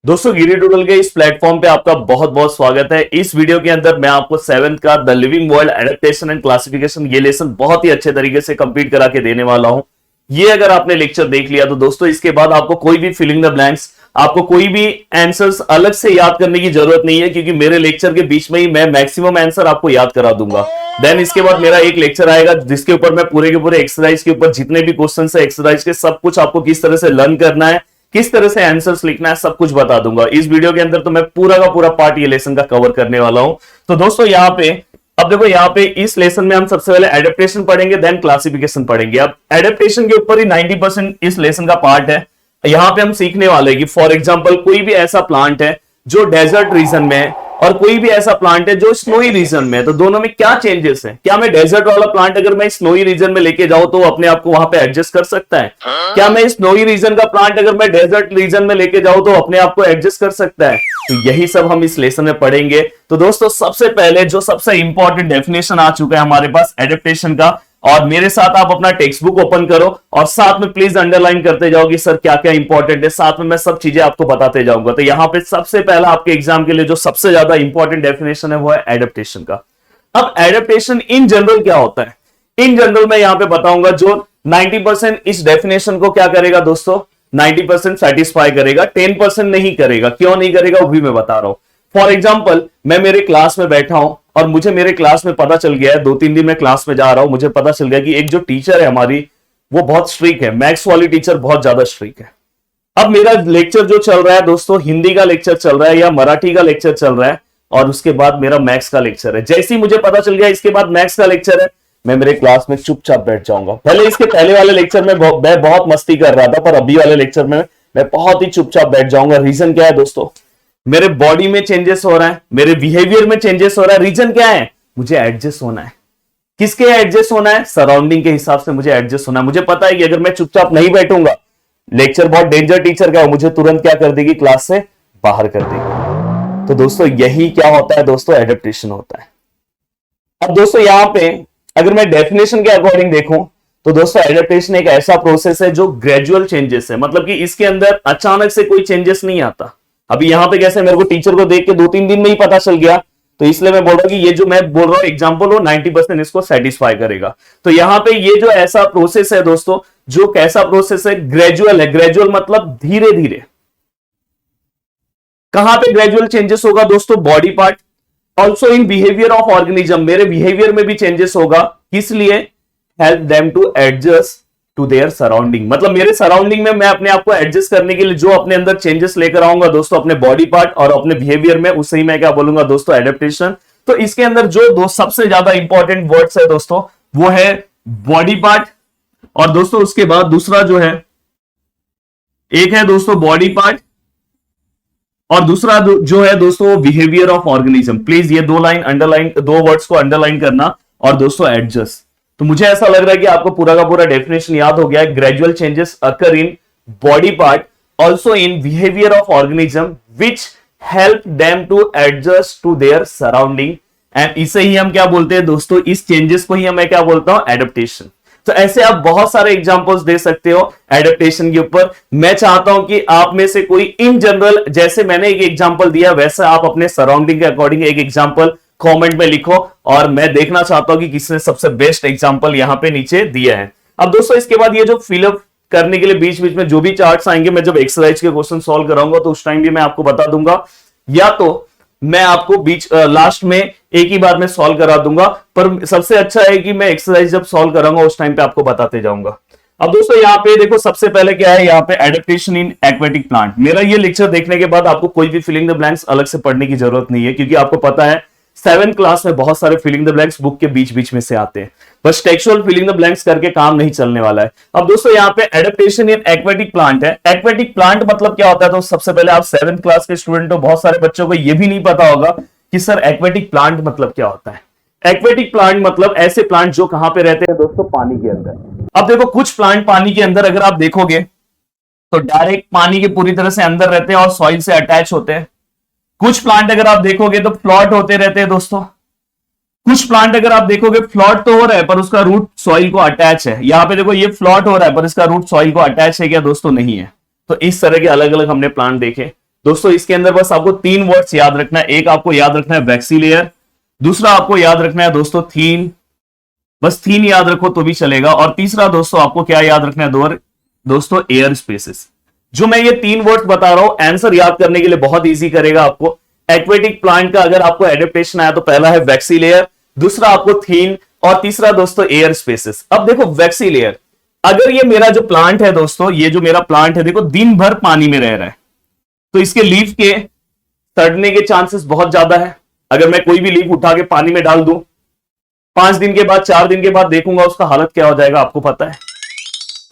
दोस्तों गिरी डूडल के इस प्लेटफॉर्म पे आपका बहुत बहुत स्वागत है। इस वीडियो के अंदर मैं आपको 7th का the living world adaptation and classification ये लेसन बहुत ही अच्छे तरीके से कंप्लीट करा के देने वाला हूं। ये अगर आपने लेक्चर देख लिया तो दोस्तों इसके बाद आपको कोई भी फिलिंग द ब्लैंक्स, आपको कोई भी आंसर्स अलग से याद करने की जरूरत नहीं है, क्योंकि मेरे लेक्चर के बीच में ही मैं मैक्सिमम आंसर आपको याद करा दूंगा। देन इसके बाद मेरा एक लेक्चर आएगा जिसके ऊपर मैं पूरे के पूरे एक्सरसाइज के ऊपर जितने भी क्वेश्चन है एक्सरसाइज के सब कुछ आपको किस तरह से लर्न करना है, किस तरह से आंसर्स लिखना है, सब कुछ बता दूंगा। इस वीडियो के अंदर तो मैं पूरा का पूरा पार्ट ये लेसन का कवर करने वाला हूं। तो दोस्तों यहाँ पे अब देखो, यहाँ पे इस लेसन में हम सबसे पहले एडेप्टेशन पढ़ेंगे, देन क्लासिफिकेशन पढ़ेंगे। अब एडेप्टेशन के ऊपर ही 90% इस लेसन का पार्ट है। यहाँ पे हम सीखने वाले हैं कि फॉर एग्जांपल कोई भी ऐसा प्लांट है जो डेजर्ट रीजन में है और कोई भी ऐसा प्लांट है जो स्नोई रीजन में है, तो दोनों में क्या चेंजेस है। क्या मैं डेजर्ट वाला प्लांट अगर मैं स्नोई रीजन में लेके जाऊं तो अपने आप को वहां पे एडजस्ट कर सकता है? क्या मैं स्नोई रीजन का प्लांट अगर मैं डेजर्ट रीजन में लेके जाऊं तो अपने आप को एडजस्ट कर सकता है? तो यही सब हम इस लेसन में पढ़ेंगे। तो दोस्तों सबसे पहले जो सबसे इंपॉर्टेंट डेफिनेशन आ चुका है हमारे पास एडेप्टेशन का, और मेरे साथ आप अपना टेक्स्ट बुक ओपन करो और साथ में प्लीज अंडरलाइन करते जाओ कि सर क्या क्या इंपॉर्टेंट है, साथ में मैं सब चीजें आपको बताते जाऊंगा। तो यहाँ पे सबसे पहला आपके एग्जाम के लिए जो सबसे ज्यादा इंपॉर्टेंट डेफिनेशन है वो है एडेप्टेशन का। अब एडेप्टेशन इन जनरल क्या होता है, इन जनरल मैं यहाँ पे बताऊंगा। जो 90% इस डेफिनेशन को क्या करेगा दोस्तों, 90% सेटिस्फाई करेगा, 10% नहीं करेगा। क्यों नहीं करेगा वो भी मैं बता रहा हूं। फॉर एग्जाम्पल मैं मेरे क्लास में बैठा हूं और मुझे मेरे क्लास में पता चल गया है, 2-3 दिन मैं क्लास में जा रहा हूं, मुझे पता चल गया कि एक जो टीचर है हमारी वो बहुत स्ट्रिक्ट है, मैथ्स वाली टीचर बहुत ज्यादा स्ट्रिक्ट है। अब मेरा लेक्चर जो चल रहा है दोस्तों, हिंदी का लेक्चर चल रहा है या मराठी का लेक्चर चल रहा है, और उसके बाद मेरा मैथ्स का लेक्चर है। जैसे ही मुझे पता चल गया इसके बाद मैथ्स का लेक्चर है, मैं मेरे क्लास में चुपचाप बैठ जाऊंगा। पहले इसके पहले वाले लेक्चर में मैं बहुत मस्ती कर रहा था, पर अभी वाले लेक्चर में मैं बहुत ही चुपचाप बैठ जाऊंगा। रीजन क्या है दोस्तों, मेरे बॉडी में चेंजेस हो रहा है, मेरे बिहेवियर में चेंजेस हो रहा है। रीजन क्या है, मुझे एडजस्ट होना है। किसके एडजस्ट होना है, सराउंडिंग के हिसाब से मुझे एडजस्ट होना है। मुझे पता है कि अगर मैं चुपचाप नहीं बैठूंगा, लेक्चर बहुत डेंजर टीचर का है, मुझे तुरंत क्या कर देगी, क्लास से बाहर कर देगी। तो दोस्तों यही क्या होता है दोस्तों, एडेप्टेशन होता है। अब दोस्तों यहां पे अगर मैं डेफिनेशन के अकॉर्डिंग देखूं तो दोस्तों एडेप्टेशन एक ऐसा प्रोसेस है जो ग्रेजुअल चेंजेस है, मतलब कि इसके अंदर अचानक से कोई चेंजेस नहीं आता। अभी यहां पे कैसे मेरे को टीचर को देख के 2-3 दिन में ही पता चल गया, तो इसलिए मैं बोल रहा हूं कि ये जो मैं बोल रहा हूं एग्जांपल वो 90% इसको सेटिस्फाई करेगा। तो यहां पे ये जो ऐसा प्रोसेस है दोस्तों, जो कैसा प्रोसेस है, ग्रेजुअल है। ग्रेजुअल मतलब धीरे धीरे। कहां पे ग्रेजुअल चेंजेस होगा दोस्तों, body part, also in behaviour of organism. मेरे बिहेवियर में भी चेंजेस होगा, किस लिए, help them to adjust to their surrounding. मतलब मेरे सराउंडिंग में मैं अपने आप को एडजस्ट करने के लिए जो अपने अंदर चेंजेस लेकर आऊंगा दोस्तों, अपने बॉडी पार्ट और अपने बिहेवियर में, उसे ही मैं क्या बोलूंगा दोस्तों, एडेप्टेशन। तो इसके अंदर जो दो सबसे ज्यादा इंपॉर्टेंट वर्ड्स है दोस्तों वो है बॉडी पार्ट, और दोस्तों उसके बाद दूसरा जो है, एक है दोस्तों बॉडी पार्ट और दूसरा जो है दोस्तों बिहेवियर ऑफ ऑर्गेनिज्म। प्लीज ये दो वर्ड्स को अंडरलाइन करना। और दोस्तों एडजस्ट, तो मुझे ऐसा लग रहा है कि आपको पूरा का पूरा डेफिनेशन याद हो गया है। Gradual changes occur in body part, also in behaviour of organism which help them to adjust to their surrounding, and इसे ही हम क्या बोलते हैं दोस्तों, इस चेंजेस को ही मैं क्या बोलता हूं, एडेप्टेशन। तो ऐसे आप बहुत सारे एग्जांपल्स दे सकते हो एडेप्टेशन के ऊपर। मैं चाहता हूं कि आप में से कोई इन जनरल, जैसे मैंने एक एग्जांपल दिया वैसे आप अपने सराउंडिंग के अकॉर्डिंग एक एग्जांपल कमेंट में लिखो, और मैं देखना चाहता हूं कि किसने सबसे बेस्ट एग्जांपल यहां पे नीचे दिया है। अब दोस्तों इसके बाद ये जो फिलअप करने के लिए बीच बीच में जो भी चार्ट्स आएंगे, मैं जब एक्सरसाइज के क्वेश्चन सॉल्व कराऊंगा तो उस टाइम भी मैं आपको बता दूंगा, या तो मैं आपको बीच लास्ट में एक ही बार में सॉल्व करा दूंगा। पर सबसे अच्छा है कि मैं एक्सरसाइज जब सॉल्व कराऊंगा उस टाइम पे आपको बताते जाऊंगा। अब दोस्तों यहाँ पे देखो, सबसे पहले क्या है यहाँ पे, एडेप्टेशन इन एक्वेटिक प्लांट। मेरा ये लेक्चर देखने के बाद आपको कोई भी फिलिंग द ब्लैंक्स अलग से पढ़ने की जरूरत नहीं है, क्योंकि आपको पता है 7th क्लास में बहुत सारे फिलिंग द ब्लैंक्स बुक के बीच बीच में से आते हैं। बस टेक्सचुअल फिलिंग द ब्लैंक्स करके काम नहीं चलने वाला है। अब दोस्तों यहाँ पे एडेप्टेशन इन एक्वेटिक प्लांट है। एक्वेटिक प्लांट मतलब क्या होता है, तो सबसे पहले आप 7th क्लास के स्टूडेंट हो, बहुत सारे बच्चों को यह भी नहीं पता होगा कि सर एक्वेटिक प्लांट मतलब क्या होता है। एक्वेटिक प्लांट मतलब ऐसे प्लांट जो कहां पे रहते हैं दोस्तों, पानी के अंदर। अब देखो कुछ प्लांट पानी के अंदर अगर आप देखोगे तो डायरेक्ट पानी के पूरी तरह से अंदर रहते हैं और सॉइल से अटैच होते हैं। कुछ प्लांट अगर आप देखोगे तो फ्लॉट होते रहते हैं दोस्तों। कुछ प्लांट अगर आप देखोगे फ्लॉट तो हो रहा है पर उसका रूट सॉइल को अटैच है। यहां पे देखो ये फ्लॉट हो रहा है पर इसका रूट सॉइल को अटैच है क्या दोस्तों, नहीं है। तो इस तरह के अलग अलग हमने प्लांट देखे। दोस्तों इसके अंदर बस आपको 3 वर्ड्स याद रखना है। एक आपको याद रखना है वैक्सी लेयर, दूसरा आपको याद रखना है दोस्तों थीन, बस थीन याद रखो तो भी चलेगा, और तीसरा दोस्तों आपको क्या याद रखना है दोस्तों एयर स्पेसेस। जो मैं ये 3 वर्ड्स बता रहा हूं आंसर याद करने के लिए बहुत इजी करेगा आपको। एक्वेटिक प्लांट का अगर आपको एडेप्टेशन आया तो पहला है वैक्सी लेयर, दूसरा आपको थीन, और तीसरा दोस्तों एयर स्पेसेस। अब देखो वैक्सी लेयर, अगर ये मेरा जो प्लांट है दोस्तों, ये जो मेरा प्लांट है देखो दिन भर पानी में रह रहा है, तो इसके लीफ के सड़ने के चांसेस बहुत ज्यादा है। अगर मैं कोई भी लीफ उठा के पानी में डाल दूं, 5 दिन के बाद 4 दिन के बाद देखूंगा उसका हालत क्या हो जाएगा आपको पता है।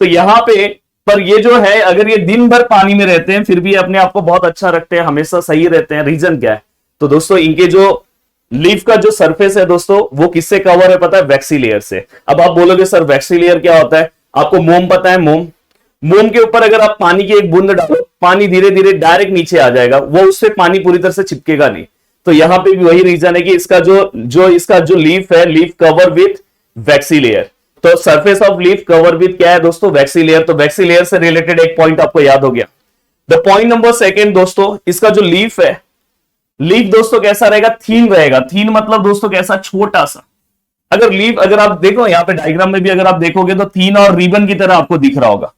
तो यहां पे पर ये जो है अगर ये दिन भर पानी में रहते हैं फिर भी अपने आप को बहुत अच्छा रखते हैं, हमेशा सही रहते हैं। रीजन क्या है? तो दोस्तों इनके जो लीफ का जो सरफेस है दोस्तों वो किससे कवर है पता है? वैक्सी लेयर से। अब आप बोलोगे सर वैक्सी लेयर क्या होता है? आपको मोम पता है? मोम के ऊपर अगर आप पानी की एक बूंद डालो, पानी धीरे धीरे डायरेक्ट नीचे आ जाएगा, वो उससे पानी पूरी तरह से चिपकेगा नहीं। तो यहां पे भी वही रीजन है कि इसका जो लीफ है, leaf cover with waxy layer. तो surface of leaf cover with क्या है दोस्तों? Waxy layer. तो वैक्सी लेयर से रिलेटेड एक पॉइंट आपको याद हो गया। द पॉइंट नंबर 2 दोस्तों, इसका जो लीफ है, लीफ दोस्तों कैसा रहेगा? थीन रहेगा। थीन मतलब दोस्तों कैसा? छोटा सा। अगर लीफ अगर आप देखो यहां पे डायग्राम में भी अगर आप देखोगे तो थीन और रिबन की तरह आपको दिख रहा होगा।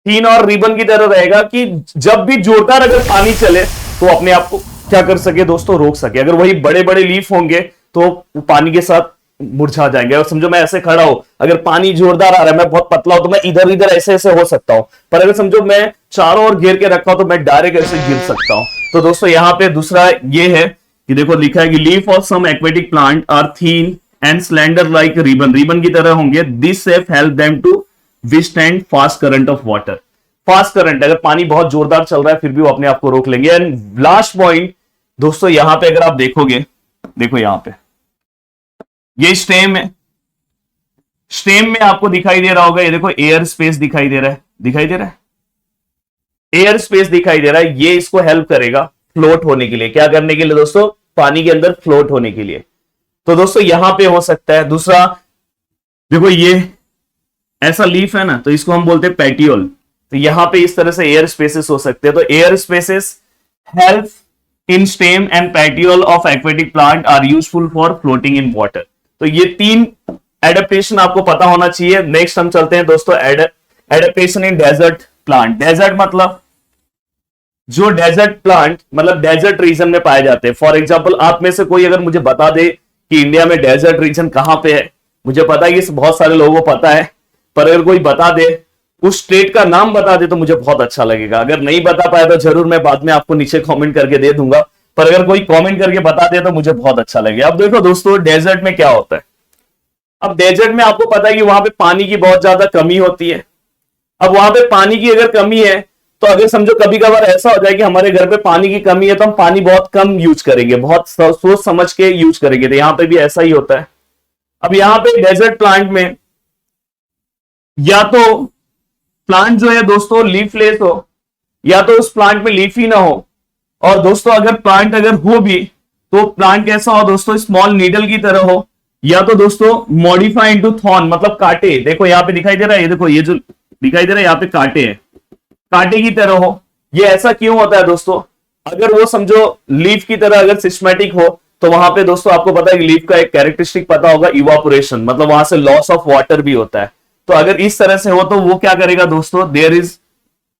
थीन और रिबन की तरह रहेगा कि जब भी जोरदार अगर पानी चले तो अपने आप को क्या कर सके दोस्तों? रोक सके। अगर वही बड़े बड़े लीफ होंगे तो पानी के साथ मुरझा जाएंगे। और समझो मैं ऐसे खड़ा हूं, अगर पानी जोरदार आ रहा है, मैं बहुत पतला हूं तो मैं इधर इधर ऐसे ऐसे हो सकता हूं, पर अगर समझो मैं चारों ओर घेर के रखा हूं तो मैं डायरेक्ट ऐसे गिर सकता हूं। तो दोस्तों यहां पे दूसरा ये है कि देखो लिखा है कि leaf of some aquatic plant are thin and slender like ribbon, ribbon की तरह होंगे। This shape help them to withstand fast current of water. Fast current, अगर पानी बहुत जोरदार चल रहा है फिर भी वो अपने आप को रोक लेंगे। एंड लास्ट पॉइंट दोस्तों यहां पे अगर आप देखोगे, देखो यहां पे ये स्टेम है, स्टेम में आपको दिखाई दे रहा होगा, ये देखो एयर स्पेस दिखाई दे रहा है, दिखाई दे रहा है, एयर स्पेस दिखाई दे रहा है। ये इसको हेल्प करेगा फ्लोट होने के लिए। क्या करने के लिए दोस्तों? पानी के अंदर फ्लोट होने के लिए। तो दोस्तों यहां पे हो सकता है। दूसरा देखो ये ऐसा लीफ है ना, तो इसको हम बोलते हैं पेटियोल। तो यहां पे इस तरह से एयर स्पेसेस हो सकते हैं। तो air spaces help in stem and petiole of aquatic plant are useful for floating in water. तो ये 3 एडेप्टेशन आपको पता होना चाहिए। नेक्स्ट हम चलते हैं दोस्तों adaptation in desert plant. Desert मतलब जो डेजर्ट प्लांट मतलब डेजर्ट रीजन में पाए जाते हैं। फॉर एग्जांपल आप में से कोई अगर मुझे बता दे कि इंडिया में डेजर्ट रीजन कहां पे है, मुझे पता है कि बहुत सारे लोगों को पता है, पर अगर कोई बता दे, उस स्टेट का नाम बता दे तो मुझे बहुत अच्छा लगेगा। अगर नहीं बता पाया तो जरूर मैं बाद में आपको नीचे कमेंट करके दे दूंगा, पर अगर कोई कमेंट करके बता दे तो मुझे बहुत अच्छा लगेगा। अब देखो दोस्तों डेजर्ट में क्या होता है। अब डेजर्ट में आपको पता है कि वहां पे पानी की बहुत ज्यादा कमी होती है। अब वहां पे पानी की अगर कमी है तो अगर समझो कभी कभार ऐसा हो जाए कि हमारे घर पे पानी की कमी है तो हम पानी बहुत कम यूज करेंगे, बहुत सोच समझ के यूज करेंगे। तो यहां पे भी ऐसा ही होता है। अब यहां पे डेजर्ट प्लांट में या तो प्लांट जो है दोस्तों लीफलेस हो, या तो उस प्लांट में लीफ ही ना हो, और दोस्तों अगर प्लांट अगर हो भी तो प्लांट कैसा हो दोस्तों? स्मॉल नीडल की तरह हो, या तो दोस्तों मॉडिफाई इनटू थॉर्न मतलब कांटे। देखो यहाँ पे दिखाई दे रहा है, ये देखो ये जो दिखाई दे रहा है यहाँ पे कांटे हैं, कांटे की तरह हो। ये ऐसा क्यों होता है दोस्तों? अगर वो समझो लीफ की तरह अगर सिस्टमैटिक हो तो वहां पे दोस्तों आपको पता है कि लीफ का एक कैरेक्टरिस्टिक पता होगा, इवापोरेशन, मतलब वहां से लॉस ऑफ वाटर भी होता है। तो अगर इस तरह से हो तो वो क्या करेगा दोस्तों?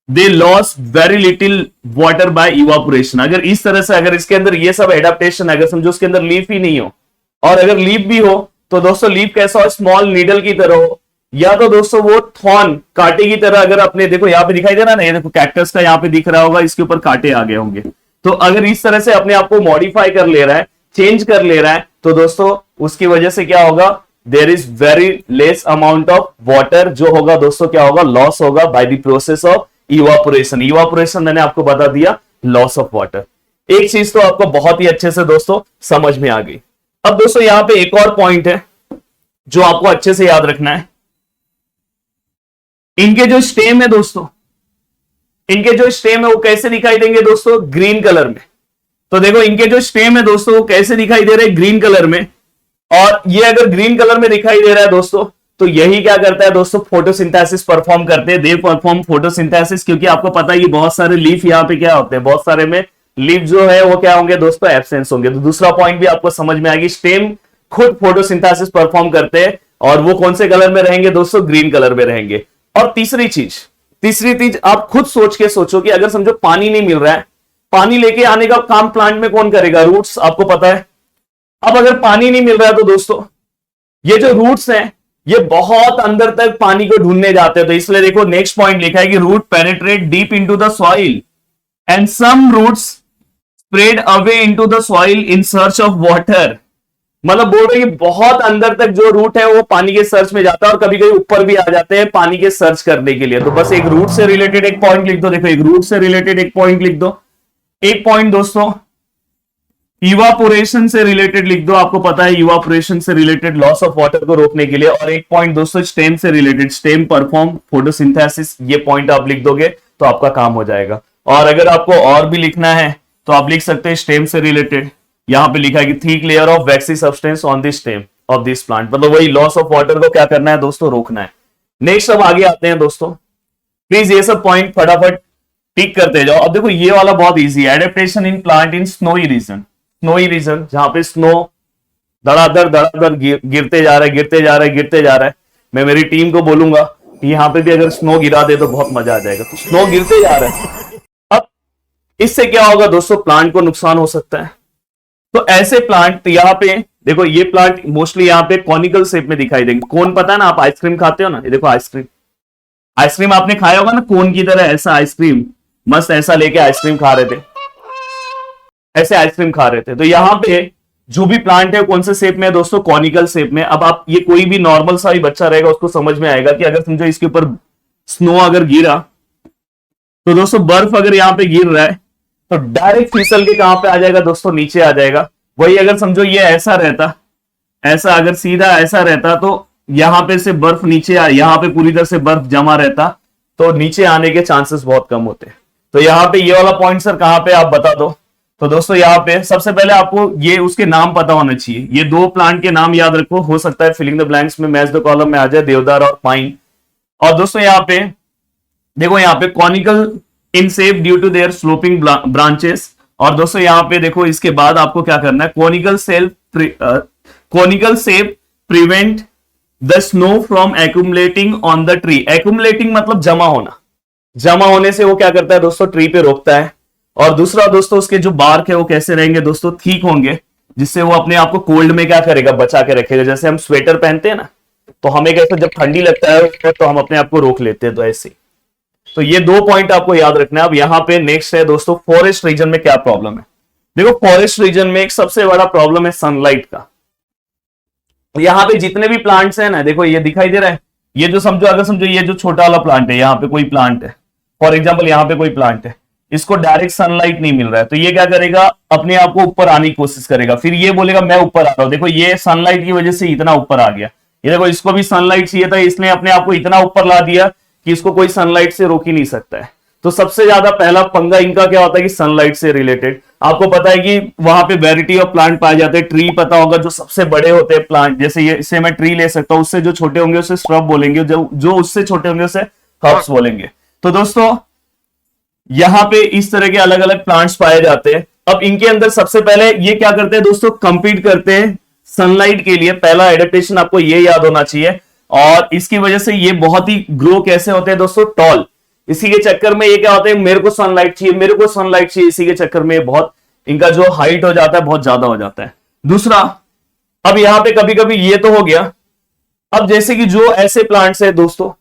They lose very little water by evaporation. अगर इस तरह से अगर इसके अंदर ये सब एडेप्टेशन, अगर समझो उसके अंदर लीफ ही नहीं हो, और अगर लीफ भी हो तो दोस्तों लीफ कैसा हो? स्मॉल नीडल की तरह हो, या तो दोस्तों वो थॉर्न कांटे की तरह। अगर अपने देखो यहाँ पे दिखाई दे रहा है ना, ये देखो कैक्टस का यहाँ पे दिख रहा होगा, इसके ऊपर कांटे आ गए होंगे। तो अगर इस तरह से अपने आप को मॉडिफाई कर ले रहा है, चेंज कर ले रहा है, तो दोस्तों उसकी वजह से क्या होगा? There is very less amount of water, जो होगा दोस्तों क्या होगा? लॉस होगा by the process of evaporation. Evaporation मैंने आपको बता दिया, लॉस ऑफ वाटर। एक चीज तो आपको बहुत ही अच्छे से दोस्तों समझ में आ गई। अब दोस्तों यहां पे एक और पॉइंट है जो आपको अच्छे से याद रखना है। इनके जो स्टेम है दोस्तों, इनके जो स्टेम है वो कैसे दिखाई देंगे दोस्तों? ग्रीन कलर में। तो देखो इनके जो स्टेम है दोस्तों वो कैसे दिखाई दे रहे हैं? ग्रीन कलर में। और ये अगर ग्रीन कलर में दिखाई दे रहा है दोस्तों तो यही क्या करता है दोस्तों, फोटोसिंथेसिस परफॉर्म करते हैं, दे परफॉर्म फोटोसिंथेसिस। क्योंकि आपको पता है कि बहुत सारे लीफ यहाँ पे क्या होते हैं, बहुत सारे में लीफ जो है वो क्या होंगे दोस्तों, एब्सेंस होंगे। तो दूसरा पॉइंट भी आपको समझ में आएगी, स्टेम खुद फोटोसिंथेसिस परफॉर्म करते हैं, और वो कौन से कलर में रहेंगे दोस्तों, ग्रीन कलर में रहेंगे। और तीसरी चीज आप खुद सोच के सोचो कि अगर समझो पानी नहीं मिल रहा है, पानी लेके आने का काम प्लांट में कौन करेगा, रूट्स, आपको पता है। अब अगर पानी नहीं मिल रहा है तो दोस्तों ये जो रूट्स हैं ये बहुत अंदर तक पानी को ढूंढने जाते हैं। तो इसलिए देखो नेक्स्ट पॉइंट लिखा है कि root penetrate deep into the soil and some roots spread away into the soil in search of water. मतलब बोल रहे कि बहुत अंदर तक जो रूट है वो पानी के सर्च में जाता है, और कभी कभी ऊपर भी आ जाते हैं पानी के सर्च करने के लिए। तो बस एक रूट से रिलेटेड एक पॉइंट लिख दो। देखो एक रूट से रिलेटेड एक पॉइंट लिख दो। एक पॉइंट दोस्तों इवापोरेशन से रिलेटेड लिख दो, आपको पता है इवापोरेशन से रिलेटेड लॉस ऑफ वाटर को रोकने के लिए। और एक पॉइंट दोस्तों स्टेम से रिलेटेड, स्टेम परफॉर्म फोटोसिंथेसिस। ये पॉइंट आप लिख दोगे तो आपका काम हो जाएगा। और अगर आपको और भी लिखना है तो आप लिख सकते हैं स्टेम से रिलेटेड, यहां पे लिखा है कि thick layer of vaccine substance on the stem of this plant. मतलब वही लॉस ऑफ वाटर को क्या करना है दोस्तों, रोकना है। नेक्स्ट अब आगे आते हैं दोस्तों, प्लीज ये सब पॉइंट फटाफट टिक करते जाओ। अब देखो ये वाला बहुत इजी है, adaptation in plant in snowy region. Snowy region जहां पे स्नो धड़ाधड़ गिरते जा रहा है। मैं मेरी टीम को बोलूंगा कि यहाँ पे भी अगर स्नो गिरा दे तो बहुत मजा आ जाएगा। तो स्नो गिरते जा रहा है। अब इससे क्या होगा दोस्तों, प्लांट को नुकसान हो सकता है। तो ऐसे प्लांट यहाँ पे देखो, ये प्लांट मोस्टली यहाँ पे कॉनिकल शेप में दिखाई देंगे। कौन पता है ना, आप आइसक्रीम खाते हो ना, ये देखो आइसक्रीम आपने खाया होगा ना, कोन की तरह ऐसा आइसक्रीम, मस्त ऐसा लेके आइसक्रीम खा रहे थे, ऐसे आइसक्रीम खा रहे थे। तो यहाँ पे जो भी प्लांट है कौन से शेप में है दोस्तों, कॉनिकल शेप में। अब आप ये कोई भी नॉर्मल सा ही बच्चा रहेगा उसको समझ में आएगा कि अगर समझो इसके ऊपर स्नो अगर गिरा तो दोस्तों, बर्फ अगर यहाँ पे गिर रहा है तो डायरेक्ट फिसल के कहां पे आ जाएगा दोस्तों, नीचे आ जाएगा। वही अगर समझो ये ऐसा रहता, ऐसा अगर सीधा ऐसा रहता तो यहां पे से बर्फ नीचे यहां पे पूरी तरह से बर्फ जमा रहता, तो नीचे आने के चांसेस बहुत कम होते। तो यहाँ पे ये वाला पॉइंट सर कहां पे, आप बता दो। तो दोस्तों यहाँ पे सबसे पहले आपको ये उसके नाम पता होना चाहिए। ये दो प्लांट के नाम याद रखो, हो सकता है फिलिंग द ब्लैंक्स में मैच द कॉलम में आ जाए, देवदार और पाइन। और दोस्तों यहाँ पे देखो, यहाँ पे conical in shape due to their sloping branches. और दोस्तों यहाँ पे देखो, इसके बाद आपको क्या करना है, conical shape prevent the snow from accumulating on the tree. Accumulating मतलब जमा होना, जमा होने से वो क्या करता है दोस्तों, ट्री पे रोकता है। और दूसरा दोस्तों, उसके जो बार्क है वो कैसे रहेंगे दोस्तों, ठीक होंगे, जिससे वो अपने आप को कोल्ड में क्या करेगा, बचा के रखेगा। जैसे हम स्वेटर पहनते हैं ना, तो हमें कैसे जब ठंडी लगता है तो हम अपने आप को रोक लेते हैं, तो ऐसे। तो ये दो पॉइंट आपको याद रखना है। अब यहाँ पे नेक्स्ट है दोस्तों, फॉरेस्ट रीजन में क्या प्रॉब्लम है। देखो फॉरेस्ट रीजन में एक सबसे बड़ा प्रॉब्लम है सनलाइट का। यहाँ पे जितने भी प्लांट्स हैं ना, देखो ये दिखाई दे रहा है, ये जो समझो, अगर समझो ये जो छोटा वाला प्लांट है, यहाँ पे कोई प्लांट है, फॉर एग्जाम्पल यहाँ पे कोई प्लांट है, इसको डायरेक्ट सनलाइट नहीं मिल रहा है, तो ये क्या करेगा, अपने आप को ऊपर आने की कोशिश करेगा। फिर ये बोलेगा मैं ऊपर आ रहा हूं। देखो ये सनलाइट की वजह से इतना ऊपर आ गया। ये देखो, इसको भी सनलाइट चाहिए था, इसने अपने आप को इतना ऊपर ला दिया कि इसको कोई सनलाइट से रोक ही नहीं सकता है। तो सबसे ज्यादा पहला पंगा इनका क्या होता है कि सनलाइट से रिलेटेड। आपको पता है कि वहां पे वैरायटी ऑफ प्लांट पाए जाते हैं। ट्री पता होगा, जो सबसे बड़े होते हैं प्लांट, जैसे ये, इसे मैं ट्री ले सकता हूं, उससे जो छोटे होंगे उसे श्रब बोलेंगे, जो उससे छोटे होंगे उसे हर्ब्स बोलेंगे। तो दोस्तों यहां पे इस तरह के अलग अलग प्लांट्स पाए जाते हैं। अब इनके अंदर सबसे पहले ये क्या करते हैं दोस्तों, कंपीट करते हैं सनलाइट के लिए। पहला एडेप्टेशन आपको ये याद होना चाहिए। और इसकी वजह से ये बहुत ही ग्रो कैसे होते हैं दोस्तों, टॉल। इसी के चक्कर में ये क्या होता है, मेरे को सनलाइट चाहिए, मेरे को सनलाइट चाहिए, इसी के चक्कर में बहुत इनका जो हाइट हो जाता है बहुत ज्यादा हो जाता है। दूसरा, अब यहां पे कभी कभी ये तो हो गया। अब जैसे कि जो ऐसे प्लांट्स है दोस्तों,